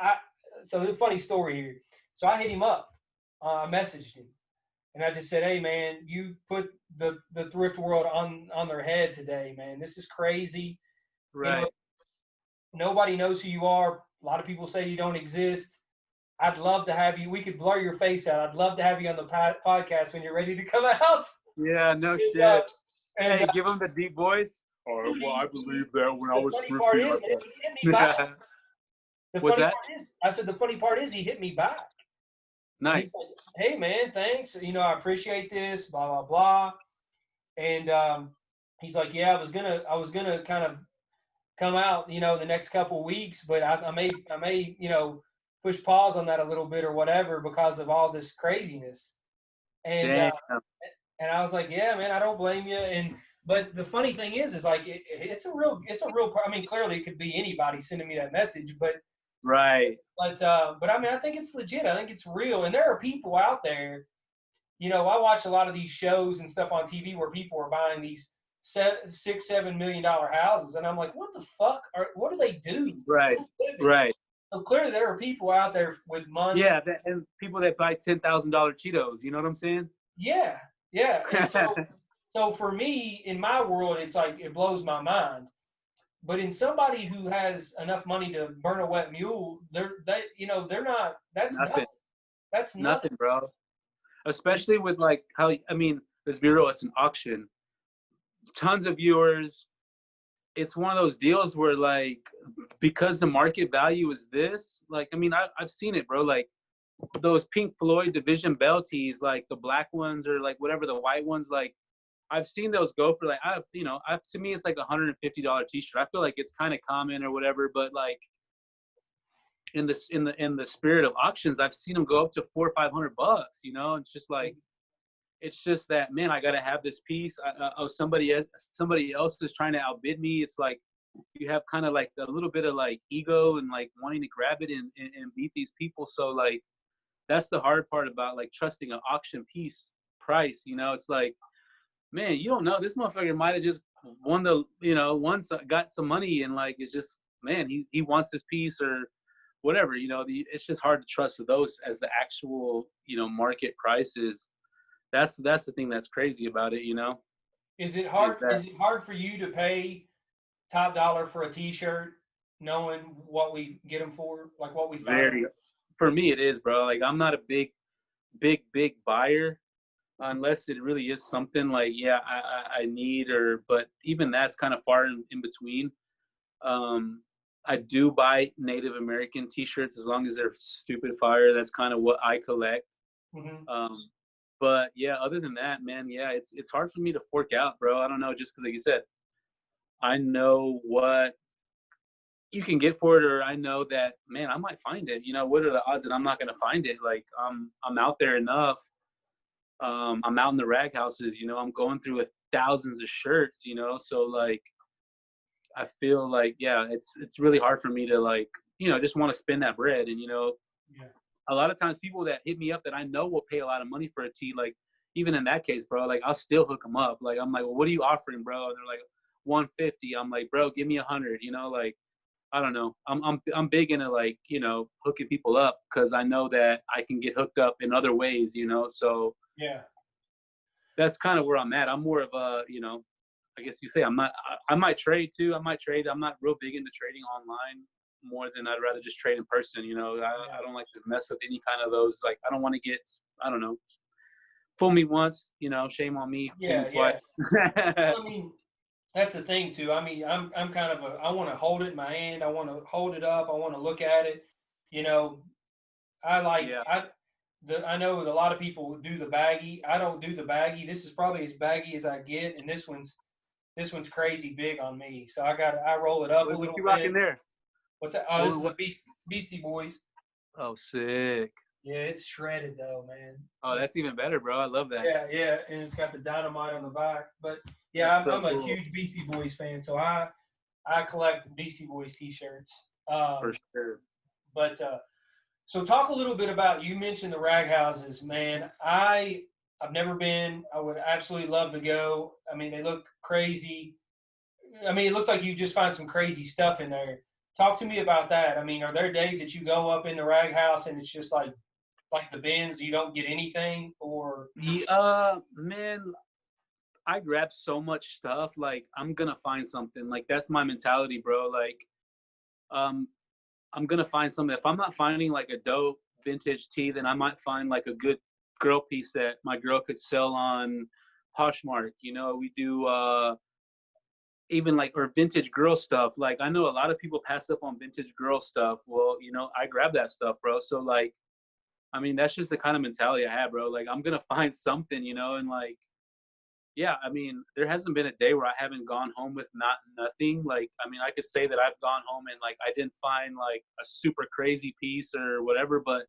the funny story here. So I hit him up. I messaged him. And I just said, hey, man, you've put the thrift world on their head today, man. This is crazy. Right. Nobody knows who you are. A lot of people say you don't exist. I'd love to have you. We could blur your face out. I'd love to have you on the podcast when you're ready to come out. Yeah, no And, shit. And Hey, give them the deep voice. Oh, well, I believe that when I was the funny part is, man, he hit me back. The What's funny that? part is, I said, the funny part is he hit me back. Nice. He's like, hey, man, thanks. I appreciate this, blah, blah, blah. And he's like, yeah, I was gonna kind of come out, the next couple of weeks, but I may, push pause on that a little bit or whatever because of all this craziness. And and I was like, yeah, man, I don't blame you. But the funny thing is like it's a real. I mean, clearly it could be anybody sending me that message, but right. But I mean, I think it's legit. I think it's real, and there are people out there. I watch a lot of these shows and stuff on TV where people are buying these $6-7 million houses, and I'm like, what the fuck? What do they do? Right. Right. So clearly, there are people out there with money. Yeah, and people that buy $10,000 Cheetos. You know what I'm saying? Yeah, yeah. And so for me, in my world, it's like it blows my mind. But in somebody who has enough money to burn a wet mule, they're not. That's nothing. That's nothing, bro. Especially with like how, I mean, let's be real, it's an auction. Tons of viewers. It's one of those deals where like, because the market value is this, like, I mean, I've seen it, bro. Like those Pink Floyd Division Bell tees, like the black ones or like whatever, the white ones, like I've seen those go for like, to me, it's like $150 t-shirt. I feel like it's kind of common or whatever, but like in the spirit of auctions, I've seen them go up to $400 or $500. It's just like, it's just that, man, I got to have this piece. Somebody else is trying to outbid me. It's like, you have kind of like a little bit of like ego and like wanting to grab it and beat these people. So like, that's the hard part about like trusting an auction piece price. It's like, man, you don't know. This motherfucker might have just got some money and like, it's just, man, he wants this piece or whatever, it's just hard to trust those as the actual, market prices. That's the thing that's crazy about it, Is it hard? Is it hard for you to pay top dollar for a t-shirt knowing what we get them for, like what we find? For me, it is, bro. Like, I'm not a big buyer unless it really is something like, yeah, I need, but even that's kind of far in between. I do buy Native American t-shirts as long as they're stupid fire. That's kind of what I collect. Mm-hmm. But yeah, other than that, man, yeah, it's hard for me to fork out, bro. I don't know, just because like you said, I know what you can get for it, or I know that, man, I might find it. What are the odds that I'm not going to find it? Like, I'm out there enough. I'm out in the rag houses, I'm going through thousands of shirts, so like, I feel like, yeah, it's really hard for me to like, just want to spend that bread. And, yeah. A lot of times people that hit me up that I know will pay a lot of money for a tee, like even in that case, bro, like I'll still hook them up. Like, I'm like, well, what are you offering, bro? And they're like, 150. I'm like, bro, give me 100, like, I don't know. I'm big into like, hooking people up because I know that I can get hooked up in other ways, so yeah, that's kind of where I'm at. I'm more of a, I guess you say I might trade too. I'm not real big into trading online more than I'd rather just trade in person. I don't like to mess with any kind of those. Like, I don't want to get, I don't know, fool me once, shame on me. Yeah. Well, I mean, that's the thing too. I mean, I'm kind of I want to hold it in my hand. I want to hold it up. I want to look at it. I know a lot of people do the baggy. I don't do the baggy. This is probably as baggy as I get, and this one's crazy big on me. So I roll it up a little bit. What you rocking there? What's that? Oh, this is the Beastie Boys. Oh, sick. Yeah, it's shredded though, man. Oh, that's even better, bro. I love that. Yeah, yeah, and it's got the dynamite on the back. But yeah, That's so I'm a cool. huge Beastie Boys fan, so I collect Beastie Boys T-shirts. For sure. But so talk a little bit about, you mentioned the rag houses, man. I've never been. I would absolutely love to go. I mean, they look crazy. I mean, it looks like you just find some crazy stuff in there. Talk to me about that. I mean, are there days that you go up in the rag house and it's just like the bins, you don't get anything, or? Man, I grab so much stuff. Like, I'm gonna find something. Like, that's my mentality, bro. Like, um, I'm gonna find something. If I'm not finding like a dope vintage tee, then I might find like a good girl piece that my girl could sell on Poshmark. You know, we do even like, or vintage girl stuff. Like, I know a lot of people pass up on vintage girl stuff. Well, you know, I grab that stuff, bro. So like, I mean, that's just the kind of mentality I have, bro. Like, I'm gonna find something, you know, and like, yeah, I mean, there hasn't been a day where I haven't gone home with nothing. Like, I mean, I could say that I've gone home and like I didn't find like a super crazy piece or whatever, but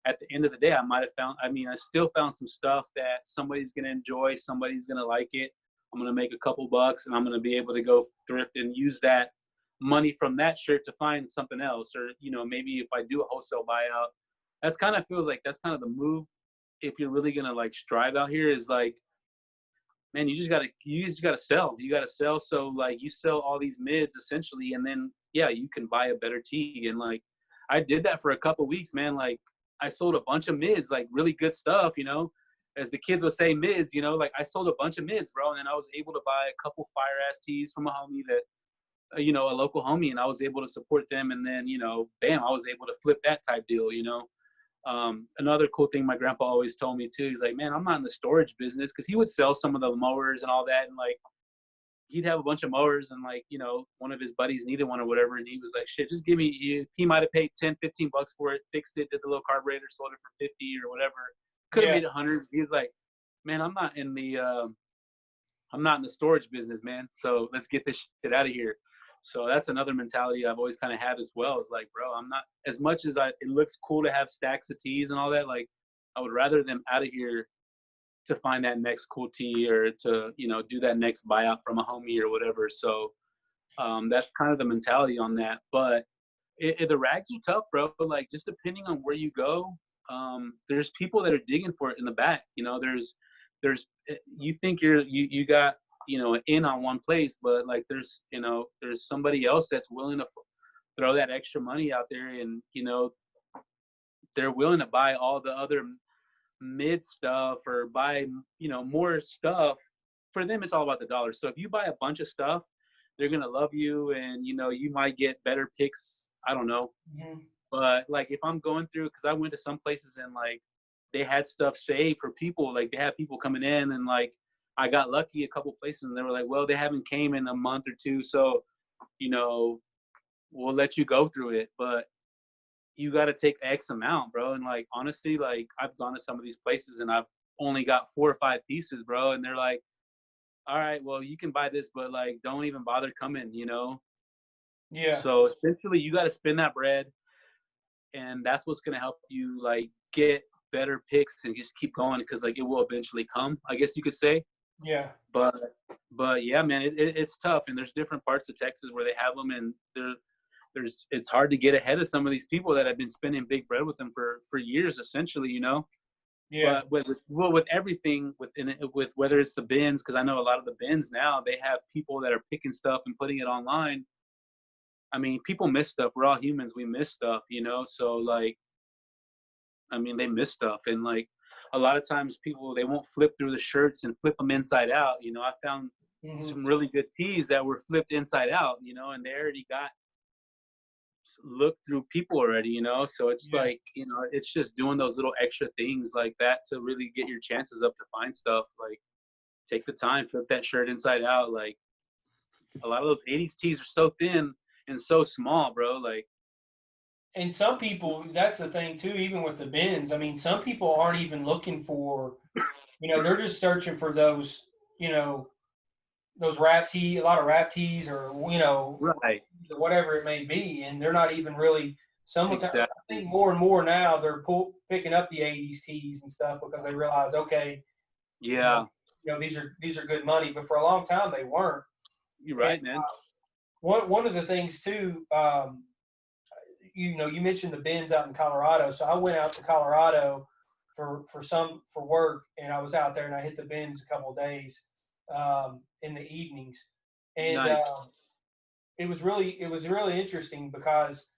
at the end of the day, I might have found. I mean, I still found some stuff that somebody's gonna enjoy, somebody's gonna like it. I'm gonna make a couple bucks, and I'm gonna be able to go thrift and use that money from that shirt to find something else, or you know, maybe if I do a wholesale buyout, that's kind of feels like that's kind of the move. If you're really gonna like strive out here, is like, man, you just gotta sell. You gotta sell. So like you sell all these mids essentially, and then yeah, you can buy a better tee. And like I did that for a couple weeks, man. Like I sold a bunch of mids, like really good stuff, you know. As the kids would say, mids, you know, like I sold a bunch of mids, bro. And then I was able to buy a couple fire ass tees from a homie that you know, a local homie, and I was able to support them. And then, you know, bam, I was able to flip that type deal, you know. Another cool thing my grandpa always told me too, he's like, man, I'm not in the storage business, because he would sell some of the mowers and all that, and like he'd have a bunch of mowers, and like, you know, one of his buddies needed one or whatever, and he was like, shit, just give me you. He might have paid 10-15 bucks for it, fixed it, did the little carburetor, sold it for 50 or whatever, could have Yeah. made 100. He was like, man, I'm not in the storage business, man, so let's get this shit out of here. So that's another mentality I've always kind of had as well. Is like, bro, I'm not, as much as it looks cool to have stacks of tees and all that. Like, I would rather them out of here to find that next cool tee, or to, you know, do that next buyout from a homie or whatever. So that's kind of the mentality on that. But the rags are tough, bro. Like, just depending on where you go, there's people that are digging for it in the back. You know, there's you think you got, you know, in on one place, but like there's, you know, there's somebody else that's willing to throw that extra money out there, and you know, they're willing to buy all the other mid stuff, or buy, you know, more stuff. For them, it's all about the dollar. So if you buy a bunch of stuff, they're gonna love you, and you know, you might get better picks. I don't know. Mm-hmm. But like if I'm going through, because I went to some places and like they had stuff saved for people, like they had people coming in, and like I got lucky a couple places, and they were like, well, they haven't came in a month or two, so you know, we'll let you go through it, but you got to take X amount, bro. And like honestly, like I've gone to some of these places and I've only got 4 or 5 pieces, bro, and they're like, all right, well, you can buy this, but like don't even bother coming, you know. Yeah. So essentially you got to spend that bread, and that's what's going to help you like get better picks and just keep going, because like it will eventually come, I guess you could say. Yeah. But yeah, man, it's tough, and there's different parts of Texas where they have them, and there's it's hard to get ahead of some of these people that have been spending big bread with them for years, essentially, you know. Yeah. But with everything with whether it's the bins, because I know a lot of the bins now, they have people that are picking stuff and putting it online. I mean, people miss stuff. We're all humans. We miss stuff, you know. So like, I mean, they miss stuff, and like a lot of times people, they won't flip through the shirts and flip them inside out. You know, I found some really good tees that were flipped inside out, you know, and they already got looked through people already, you know. So it's like, you know, it's just doing those little extra things like that to really get your chances up to find stuff. Like, take the time, flip that shirt inside out. Like, a lot of those 80s tees are so thin and so small, bro. Like, And some people, that's the thing too, even with the bins. I mean, some people aren't even looking for, you know, they're just searching for those, you know, those a lot of rap tees, or, you know, right. whatever it may be. And they're not even really Sometimes I Exactly. think more and more now they're picking up the '80s tees and stuff because they realize, okay, Yeah. these are good money. But for a long time they weren't. You're And right, man. one of the things too, you mentioned the bins out in Colorado. So I went out to Colorado for work, and I was out there and I hit the bins a couple of days in the evenings, and Nice. it was really interesting because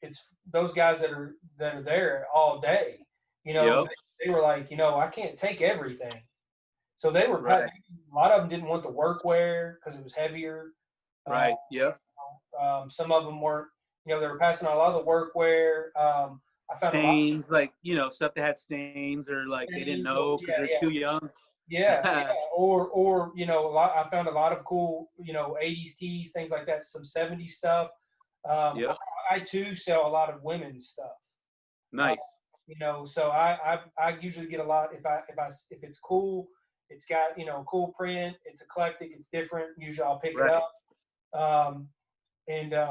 it's those guys that are there all day. Yep. They were like, I can't take everything, so they were Right. a lot of them didn't want the workwear because it was heavier. Uh, Right. Yep. some of them weren't, they were passing on a lot of the workwear. I found a lot Stains, like, stuff that had stains or like of they didn't things. know because Yeah, they're yeah, too young. yeah. Or I found a lot of cool, '80s tees, things like that. Some '70s stuff. Yep. I too sell a lot of women's stuff. Uh, Nice. so I usually get a lot if it's cool, it's got cool print, it's eclectic, it's different. Usually I'll pick it Right. up.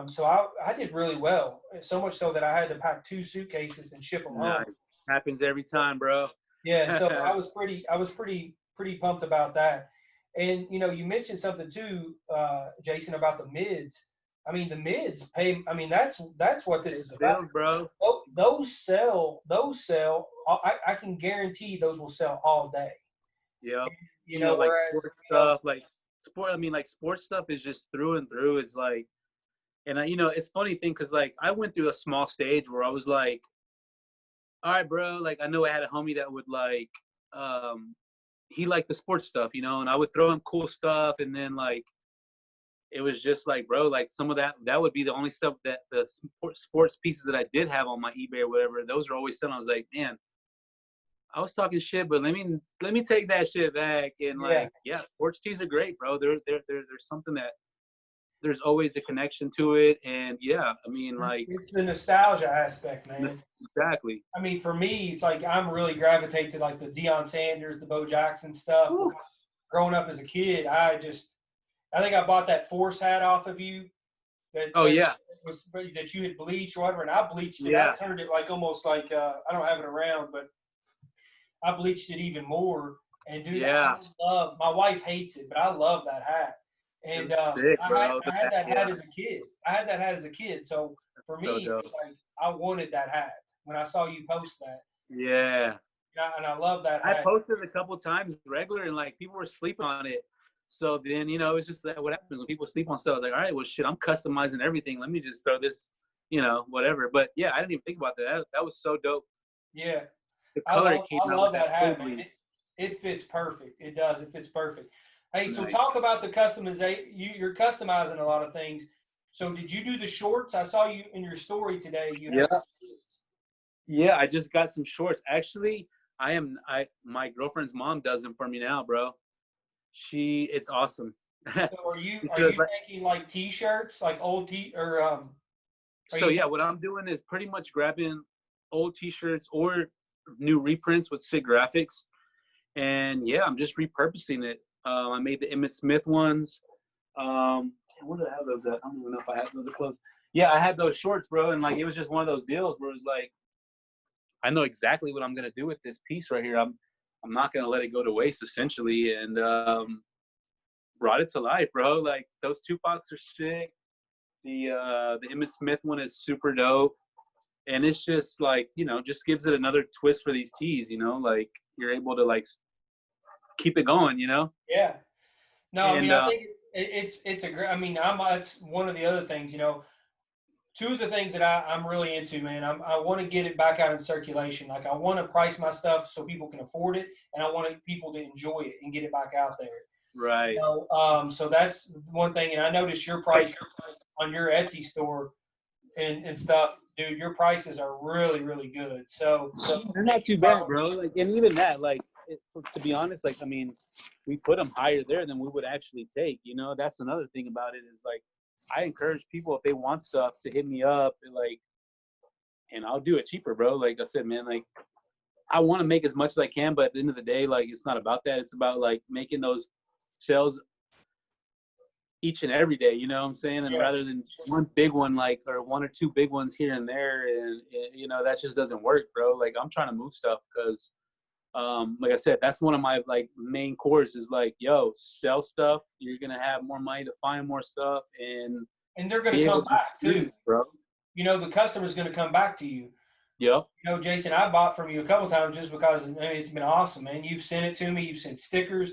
So I did really well, so much so that I had to pack 2 suitcases and ship them home. Nice. Happens every time, bro. Yeah, so I was pretty pumped about that. And you mentioned something too, Jason, about the mids. I mean, the mids pay. I mean, that's what this is about. Bills, bro. Those sell. Those sell. I can guarantee those will sell all day. Yep. Like Whereas sports stuff, like sport. I mean, like sports stuff is just through and through. It's like, and it's funny thing because like I went through a small stage where I was like, all right, bro. Like I know I had a homie that would like, he liked the sports stuff, and I would throw him cool stuff, and then like it was just like, bro, like some of that would be the only stuff that the sports pieces that I did have on my eBay or whatever. Those are always selling. I was like, man, I was talking shit, but let me take that shit back. And like, yeah, sports tees are great, bro. There's something that there's always a connection to it. And yeah, I mean, like, it's the nostalgia aspect, man. Exactly. I mean, for me, it's like I'm really gravitate to like the Deion Sanders, the Bo Jackson stuff. Growing up as a kid, I think I bought that Force hat off of you. That you had bleached or whatever, and I bleached it. Yeah. I turned it like almost like I don't have it around, but I bleached it even more. And dude, I love. My wife hates it, but I love that hat. And sick, I had that hat as a kid. I had that hat as a kid. So for me, so like, I wanted that hat when I saw you post that. Yeah. And I love that hat. I posted a couple times regular, and like people were sleeping on it. So then, it's just that what happens when people sleep on stuff. I was like, all right, well, shit, I'm customizing everything. Let me just throw this, whatever. But yeah, I didn't even think about that. That was so dope. Yeah. The color I love that hat, man. It fits perfect. It does. It fits perfect. Hey, so talk about the customization. You're customizing a lot of things. So did you do the shorts? I saw you in your story today. Yeah, I just got some shorts. Actually, my girlfriend's mom does them for me now, bro. It's awesome. So are you making like t-shirts, like old what I'm doing is pretty much grabbing old t-shirts or new reprints with sick graphics, and yeah, I'm just repurposing it. I made the Emmitt Smith ones. Where did I have those at? I don't even know if I have those at close. Yeah, I had those shorts, bro, and like it was just one of those deals where it was like, I know exactly what I'm gonna do with this piece right here. I'm not gonna let it go to waste, essentially, and brought it to life, bro. Like those Tupacs are sick. The Emmitt Smith one is super dope, and it's just like just gives it another twist for these tees. Like you're able to like keep it going. Yeah. No, and, I mean I think it's a great. I mean, it's one of the other things. Two of the things that I'm really into, man. I want to get it back out in circulation. Like I want to price my stuff so people can afford it, and I want people to enjoy it and get it back out there. Right. So that's one thing. And I noticed your price on your Etsy store and stuff, dude. Your prices are really, really good. So they're not too bad, bro. Like, and even that, like, to be honest, like, I mean, we put them higher there than we would actually take. That's another thing about it is like, I encourage people if they want stuff to hit me up and I'll do it cheaper, bro. Like I said, man, like I want to make as much as I can, but at the end of the day, like it's not about that. It's about like making those sales each and every day, you know what I'm saying? And Yeah. rather than one big one, like, or one or two big ones here and there, and you know, that just doesn't work, bro. Like, I'm trying to move stuff because, like I said, that's one of my like main cores is like, yo, sell stuff. You're gonna have more money to find more stuff, And they're going be to able come to back too. distribute, bro. You know, the customer's going to come back to you. Yep. You know, Jason, I bought from you a couple times just because I mean, it's been awesome, man. You've sent it to me. You've sent stickers.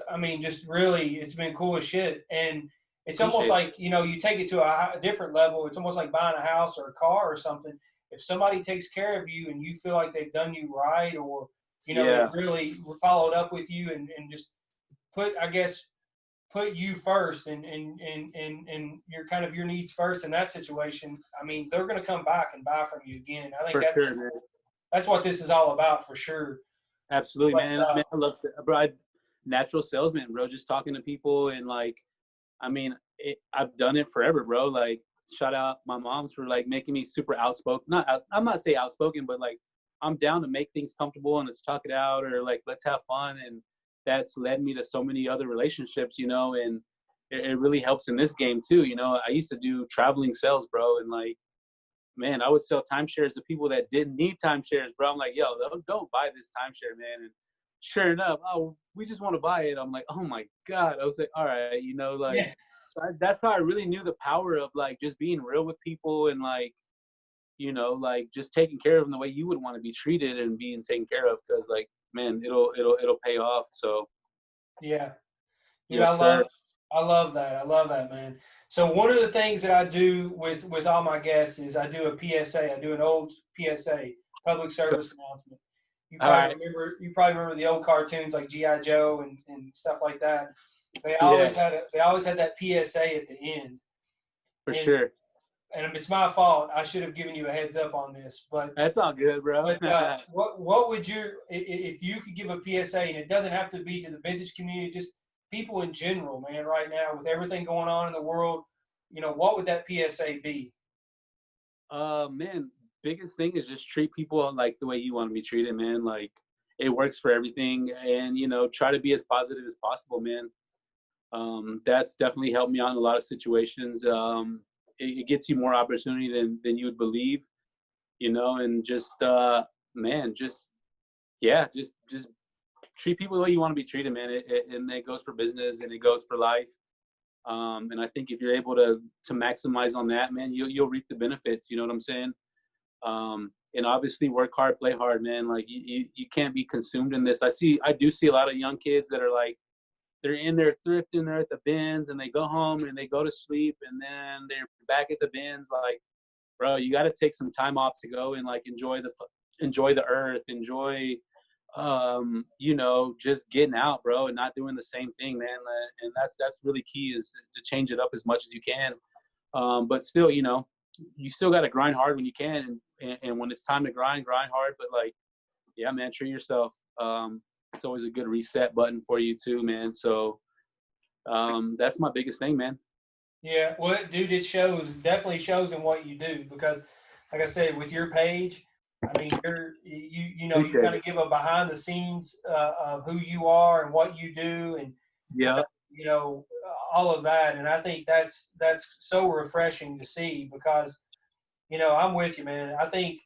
I mean, just really, it's been cool as shit. And it's almost Appreciate it. like, you know, you take it to a different level. It's almost like buying a house or a car or something. If somebody takes care of you and you feel like they've done you right, or, you know, Yeah. they've really followed up with you and just put you first and your kind of your needs first in that situation, I mean, they're going to come back and buy from you again. I think For sure, man. that's what this is all about for sure. Absolutely, But, man. Man, I love it, bro. Natural salesman, bro. Just talking to people and like, I mean, I've done it forever, bro. Like, shout out my moms for like making me super outspoken. I'm not say outspoken, but like, I'm down to make things comfortable and let's talk it out, or like let's have fun. And that's led me to so many other relationships, you know. And it really helps in this game too. You know, I used to do traveling sales, bro, and like, man, I would sell timeshares to people that didn't need timeshares, bro. I'm like, yo, don't buy this timeshare, man. And sure enough, oh, we just want to buy it. I'm like, oh my God. I was like, all right, you know, like, yeah, so that's how I really knew the power of like just being real with people and like, you know, like just taking care of them the way you would want to be treated and being taken care of. Cause like, man, it'll pay off. So yeah. Dude, yes, sir. I love that. I love that, man. So one of the things that I do with all my guests is I do a PSA. I do an old PSA, public service announcement. All right. You probably remember the old cartoons like G.I. Joe and stuff like that. They Yeah, always had that PSA at the end. for And sure. and it's my fault. I should have given you a heads up on this, but That's all good, bro. what would if you could give a PSA, and it doesn't have to be to the vintage community, just people in general, man, right now with everything going on in the world, you know, what would that PSA be? Man, biggest thing is just treat people like the way you want to be treated, man. Like it works for everything, and you know, try to be as positive as possible, man. That's definitely helped me out in a lot of situations. It gets you more opportunity than you would believe, you know, and just man, just yeah, just treat people the way you want to be treated, man. And it goes for business and it goes for life. And I think if you're able to maximize on that, man, you'll reap the benefits. You know what I'm saying? And obviously work hard, play hard, man. Like you can't be consumed in this. I do see a lot of young kids that are like, they're in there thrifting, they're at the bins, and they go home and they go to sleep, and then they're back at the bins. Like, bro, you got to take some time off to go and like enjoy the earth, enjoy, you know, just getting out, bro, and not doing the same thing, man. And that's really key, is to change it up as much as you can. But still, you know, you still got to grind hard when you can, and when it's time to grind hard. But like, yeah, man, treat yourself. It's always a good reset button for you too, man. So that's my biggest thing, man. Yeah, well, dude, definitely shows in what you do because, like I said, with your page, I mean, you know, you Appreciate kind it. of give a behind the scenes of who you are and what you do, and Yeah, you know, all of that. And I think that's so refreshing to see because, you know, I'm with you, man. I think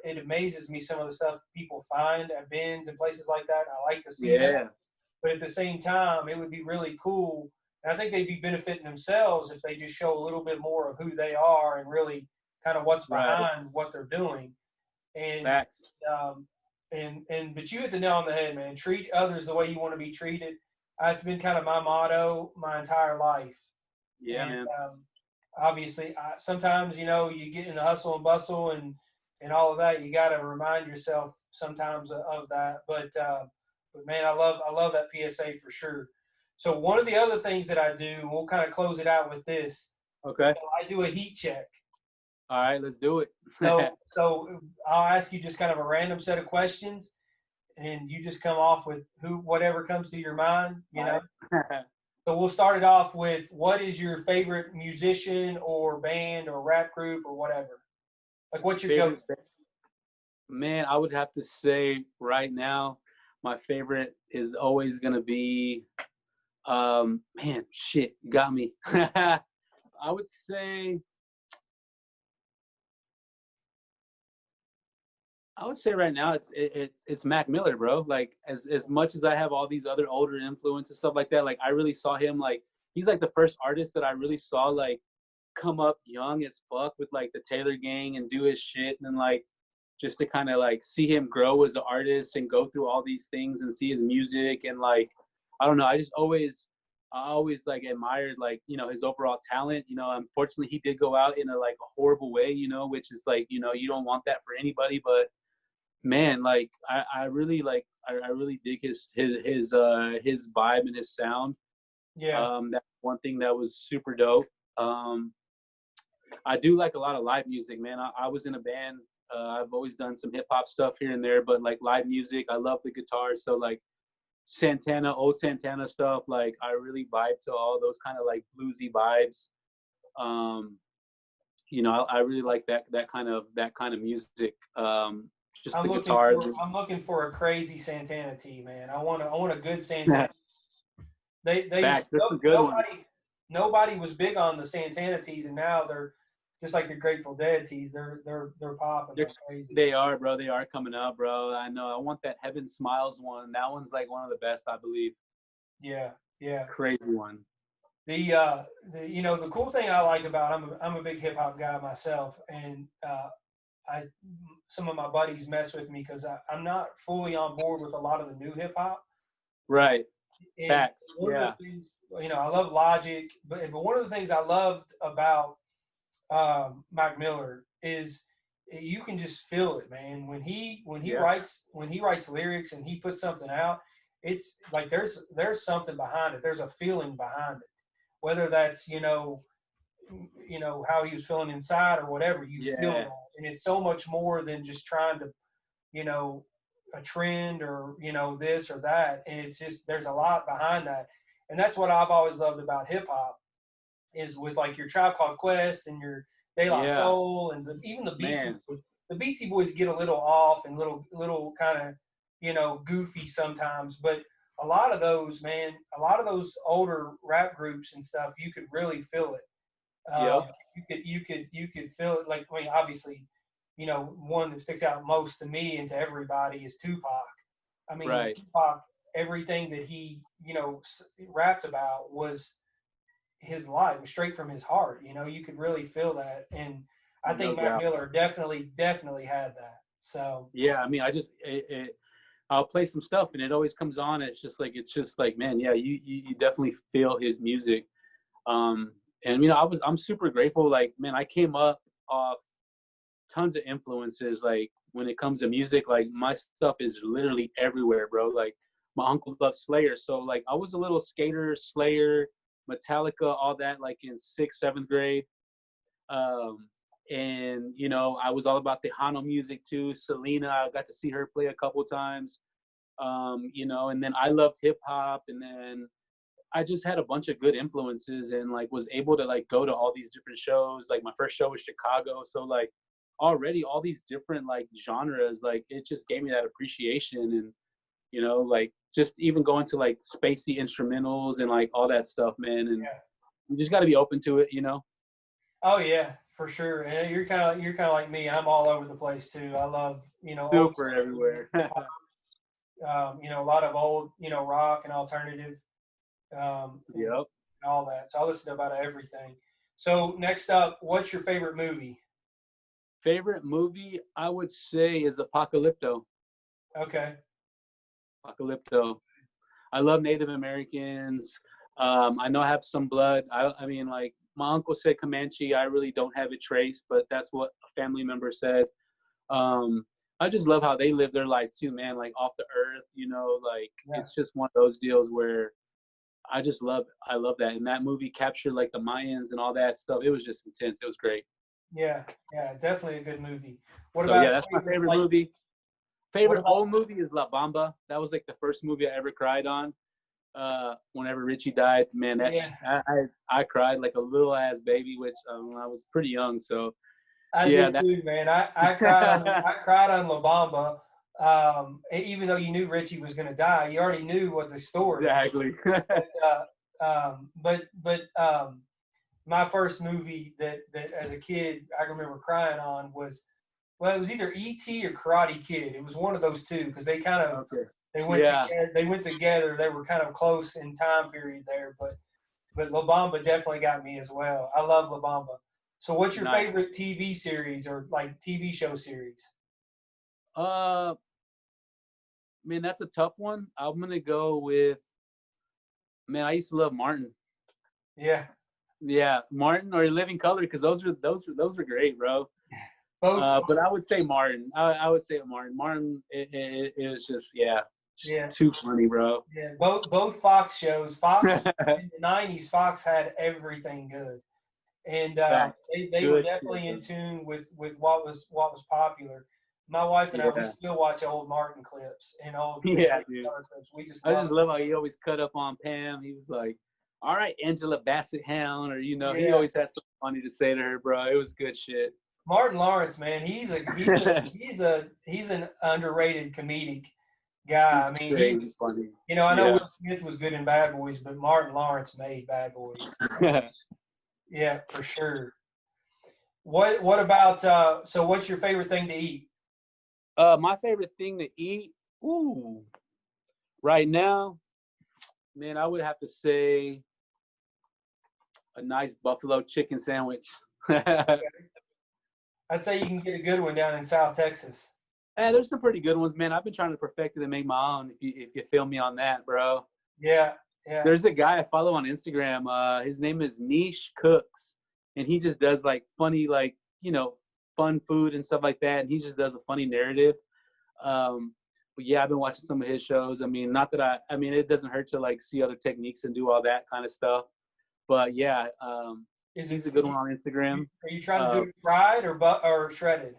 it amazes me some of the stuff people find at bins and places like that. I like to see that. yeah, But at the same time, it would be really cool. And I think they'd be benefiting themselves if they just show a little bit more of who they are and really kind of what's right. behind what they're doing. And Facts. but you hit the nail on the head, man. Treat others the way you want to be treated. It's been kind of my motto my entire life. Yeah, And man. obviously, sometimes, you know, you get in the hustle and bustle and all of that. You got to remind yourself sometimes of that. But man, I love that PSA for sure. So one of the other things that I do, and we'll kind of close it out with this. Okay. I do a heat check. All right, let's do it. So I'll ask you just kind of a random set of questions, and you just come off with whatever comes to your mind, you know. Right. So we'll start it off with, what is your favorite musician or band or rap group or whatever? Like, what's your go-to? Man, I would have to say right now, my favorite is always gonna be Man, shit, you got me. I would say right now it's Mac Miller, bro. Like as much as I have all these other older influences and stuff like that, like I really saw him like he's like the first artist that I really saw like come up young as fuck with like the Taylor Gang and do his shit, and then like just to kind of like see him grow as an artist and go through all these things and see his music and like I don't know, I always like admired like, you know, his overall talent. You know, unfortunately he did go out in a like a horrible way, you know, which is like, you know, you don't want that for anybody, but man, like I really like I really dig his vibe and his sound. Yeah. That's one thing that was super dope. I do like a lot of live music, man. I was in a band. I've always done some hip hop stuff here and there, but like live music, I love the guitar. So like Santana, old Santana stuff, like I really vibe to all those kind of like bluesy vibes. You know, I really like that kind of music. Just the guitar. I'm looking for a crazy Santana tee, man. I want a good Santana. They nobody was big on the Santana tees, and now they're just like the Grateful Dead tees. They're popping like crazy. They are, bro. They are coming up, bro. I know. I want that Heaven Smiles one. That one's like one of the best, I believe. Yeah, yeah. Crazy one. The you know, the cool thing I like about I'm a big hip hop guy myself, and some of my buddies mess with me because I'm not fully on board with a lot of the new hip hop. Right. And facts. one of the things, you know, I love Logic, but one of the things I loved about Mac Miller is you can just feel it, man. When he writes lyrics and he puts something out, it's like there's something behind it. There's a feeling behind it, whether that's you know how he was feeling inside or whatever. You feel that, and it's so much more than just trying to, you know, a trend or you know this or that. And it's just there's a lot behind that, and that's what I've always loved about hip hop. Is with like your Tribe Called Quest and your De La Soul and even the Beastie Boys. The Beastie Boys get a little off and little kind of, you know, goofy sometimes, but a lot of those older rap groups and stuff, you could really feel it. You could feel it. Like, I mean, obviously, you know, one that sticks out most to me and to everybody is Tupac. I mean, Tupac, everything that he, you know, rapped about was his life, was straight from his heart. You know, you could really feel that, and I think Mac Miller definitely had that. So yeah, I mean, I'll play some stuff, and it always comes on. It's just like, man, yeah, you definitely feel his music. And you know, I'm super grateful. Like, man, I came up off tons of influences. Like when it comes to music, like my stuff is literally everywhere, bro. Like my uncle loved Slayer, so like I was a little Skater, Slayer, Metallica, all that, like in 6th, 7th grade. And you know, I was all about the Hano music too. Selena, I got to see her play a couple times. You know, and then I loved hip hop, and then I just had a bunch of good influences and like was able to like go to all these different shows. Like my first show was Chicago, so like already all these different like genres, like it just gave me that appreciation. And you know, like just even going to like spacey instrumentals and like all that stuff, man. And you just got to be open to it, you know. Oh yeah, for sure. And you're kind of like me. I'm all over the place too. I love, you know, super everywhere. You know, a lot of old, you know, rock and alternative. And all that. So I listen to about everything. So next up, what's your favorite movie? Favorite movie, I would say, is Apocalypto. Okay. Apocalypto. I love Native Americans. I know I have some blood. I mean, like my uncle said Comanche. I really don't have it traced, but that's what a family member said. I just love how they live their life too, man. Like off the earth, you know. Like it's just one of those deals where I love that. And that movie captured like the Mayans and all that stuff. It was just intense. It was great. Yeah, definitely a good movie. What about? Yeah, that's my favorite movie. Favorite old movie is La Bamba. That was like the first movie I ever cried on. Whenever Richie died, man, I cried like a little ass baby, which I was pretty young. So I did too, man. I cried on La Bamba. Even though you knew Richie was going to die, you already knew what the story. Exactly. But my first movie that as a kid I remember crying on was, well, it was either E.T. or Karate Kid. It was one of those two because they kind of Okay. they went Yeah. together. They went together. They were kind of close in time period there, but La Bamba definitely got me as well. I love La Bamba. So, what's your Nice. favorite TV series or like TV show series? Man, that's a tough one. I'm gonna go with, man, I used to love Martin. Yeah, Yeah, Martin or Living Color, because those are great, bro. both. But I would say Martin. I would say Martin. Martin, it was just Yeah, too funny, bro. yeah. Both Fox shows. Fox in the '90s. Fox had everything good, and Fact. they were Good definitely shit, in tune with what was popular. My wife and I, we yeah. still watch old Martin clips and old Yeah, Living dude. Color clips. We just I love just love how he always cut up on Pam. He was like, "All right, Angela Bassett Hound," or it. he Yeah. always had something funny to say to her, bro. It was good shit. Martin Lawrence, man, he's an underrated comedic guy. He's I mean, he crazy was, funny. I know Yeah. Will Smith was good in Bad Boys, but Martin Lawrence made Bad Boys. Yeah, for sure. What about so what's your favorite thing to eat? My favorite thing to eat, ooh, right now, man, I would have to say a nice buffalo chicken sandwich. I'd say you can get a good one down in South Texas. There's some pretty good ones, man. I've been trying to perfect it and make my own. If you feel me on that, bro. Yeah, yeah. There's a guy I follow on Instagram. His name is Niche Cooks, and he just does like funny, like fun food and stuff like that. And he just does a funny narrative. But yeah, I've been watching some of his shows. I mean, not that I mean, it doesn't hurt to like see other techniques and do all that kind of stuff. But yeah, he's a good one on Instagram. Are you trying to do it fried or shredded?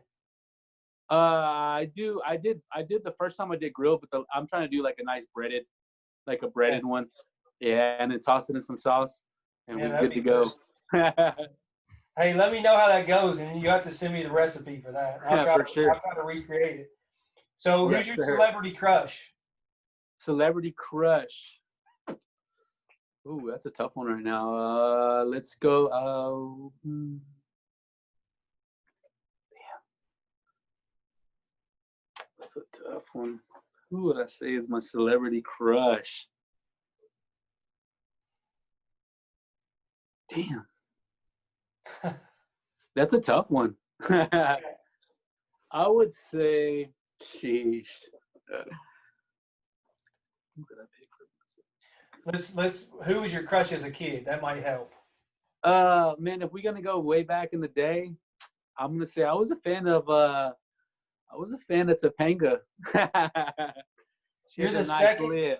I did the first time I did grilled, but I'm trying to do like a nice breaded, like a breaded one. Yeah, and then toss it in some sauce, and we're good to go. Hey, let me know how that goes, and you have to send me the recipe for that. I'll try to recreate it. So, who's your celebrity crush? Celebrity crush. Ooh, that's a tough one right now. Let's go. Damn. That's a tough one. Who would I say is my celebrity crush? Damn. That's a tough one. I would say, sheesh. Who could I pick for Let's. Who was your crush as a kid? That might help. Man, if we're gonna go way back in the day, I'm gonna say I was a fan of Topanga. You're the second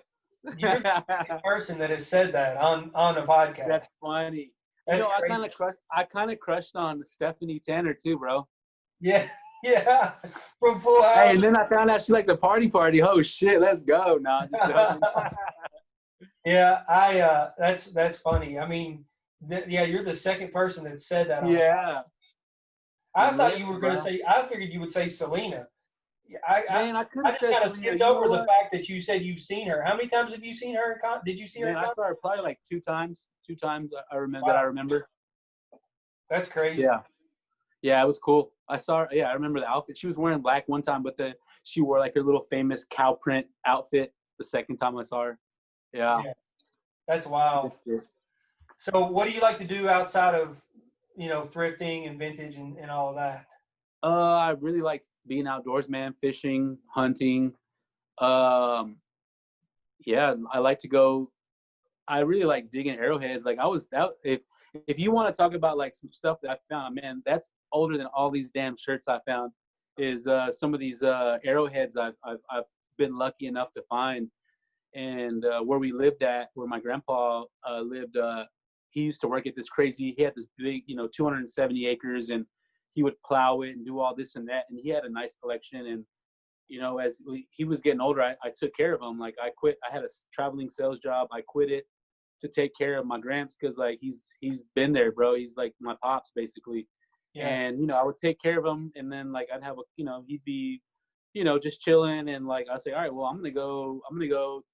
person that has said that on a podcast. That's funny. That's I kind of crushed on Stephanie Tanner too, bro. Yeah, yeah. From Full House. Hey, and then I found out she likes a party. Oh shit, let's go. Nah, yeah, that's funny. I mean, you're the second person that said that. Yeah. I thought you were going to say. I figured you would say Selena. I just kind of skipped over the fact that you said you've seen her. How many times have you seen her? Did you see her? I saw her probably like two times. I remember. Wow. That I remember. That's crazy. Yeah, it was cool. I saw her. Yeah, I remember the outfit. She was wearing black one time, but she wore like her little famous cow print outfit the second time I saw her. Yeah. That's wild. So, what do you like to do outside of thrifting and vintage and all of that? I really like being outdoors, man. Fishing, hunting. Yeah, I like to go. I really like digging arrowheads. Like if you want to talk about like some stuff that I found, man, that's older than all these damn shirts I found. Is some of these arrowheads I've been lucky enough to find, and where we lived at, where my grandpa lived. He used to work at this crazy. He had this big, 270 acres, and he would plow it and do all this and that. And he had a nice collection. And as he was getting older, I took care of him. Like I quit. I had a traveling sales job. I quit it to take care of my gramps because like he's been there, bro. He's like my pops basically. Yeah. And I would take care of him, and then like I'd have he'd be just chilling, and like I say, all right, well, I'm gonna go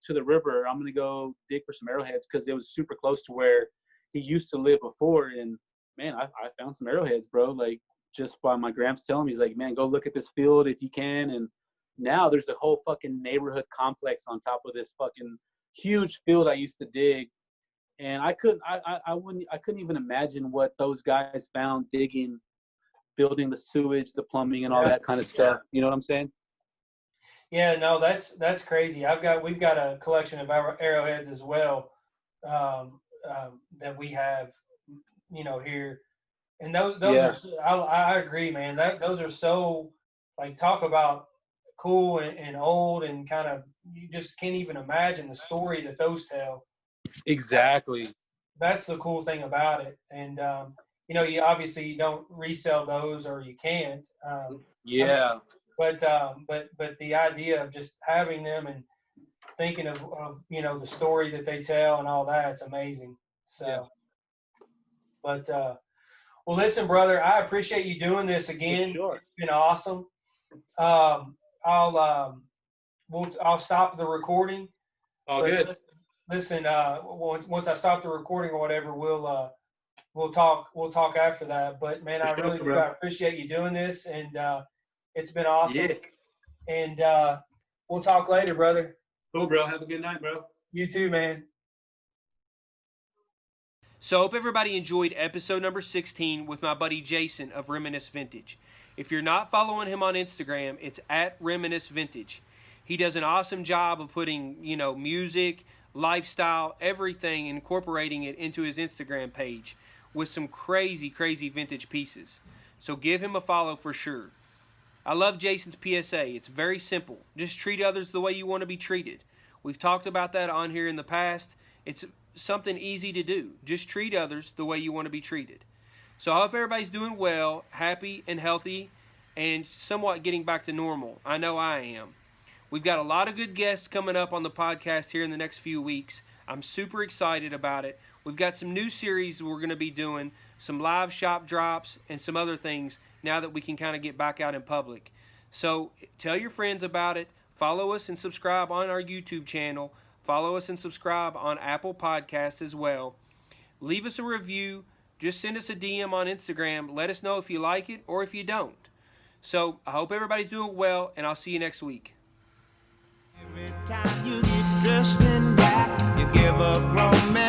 to the river. I'm gonna go dig for some arrowheads because it was super close to where he used to live before. And man, I found some arrowheads, bro. Like just by my gramps telling me, he's like, man, go look at this field if you can. And now there's a whole fucking neighborhood complex on top of this fucking huge field I used to dig. And I couldn't even imagine what those guys found digging, building the sewage, the plumbing, and all that kind of stuff. You know what I'm saying? Yeah, no, that's crazy. We've got a collection of arrowheads as well, that we have, here, and those are. I agree, man. Those are so, like, talk about cool and old, and kind of, you just can't even imagine the story that those tell. Exactly. That's the cool thing about it, and you obviously you don't resell those, or you can't. Yeah. But the idea of just having them and thinking of the story that they tell and all that, it's amazing. So, yeah. But well, listen, brother, I appreciate you doing this again. Sure. It's been awesome. I'll stop the recording. All good. Listen, once I stop the recording or whatever, we'll talk after that. But man, I really do. I appreciate you doing this, and it's been awesome. Yeah. And we'll talk later, brother. Cool, bro. Have a good night, bro. You too, man. So I hope everybody enjoyed episode number 16 with my buddy Jason of Remenace Vintage. If you're not following him on Instagram, it's at Remenace Vintage. He does an awesome job of putting, music, lifestyle, everything, incorporating it into his Instagram page with some crazy, crazy vintage pieces. So give him a follow for sure. I love Jason's PSA. It's very simple. Just treat others the way you want to be treated. We've talked about that on here in the past. It's something easy to do. Just treat others the way you want to be treated. So I hope everybody's doing well, happy and healthy, and somewhat getting back to normal. I know I am. We've got a lot of good guests coming up on the podcast here in the next few weeks. I'm super excited about it. We've got some new series we're going to be doing, some live shop drops, and some other things now that we can kind of get back out in public. So tell your friends about it. Follow us and subscribe on our YouTube channel. Follow us and subscribe on Apple Podcasts as well. Leave us a review. Just send us a DM on Instagram. Let us know if you like it or if you don't. So I hope everybody's doing well, and I'll see you next week. Every time you get dressed in black, you give up romance.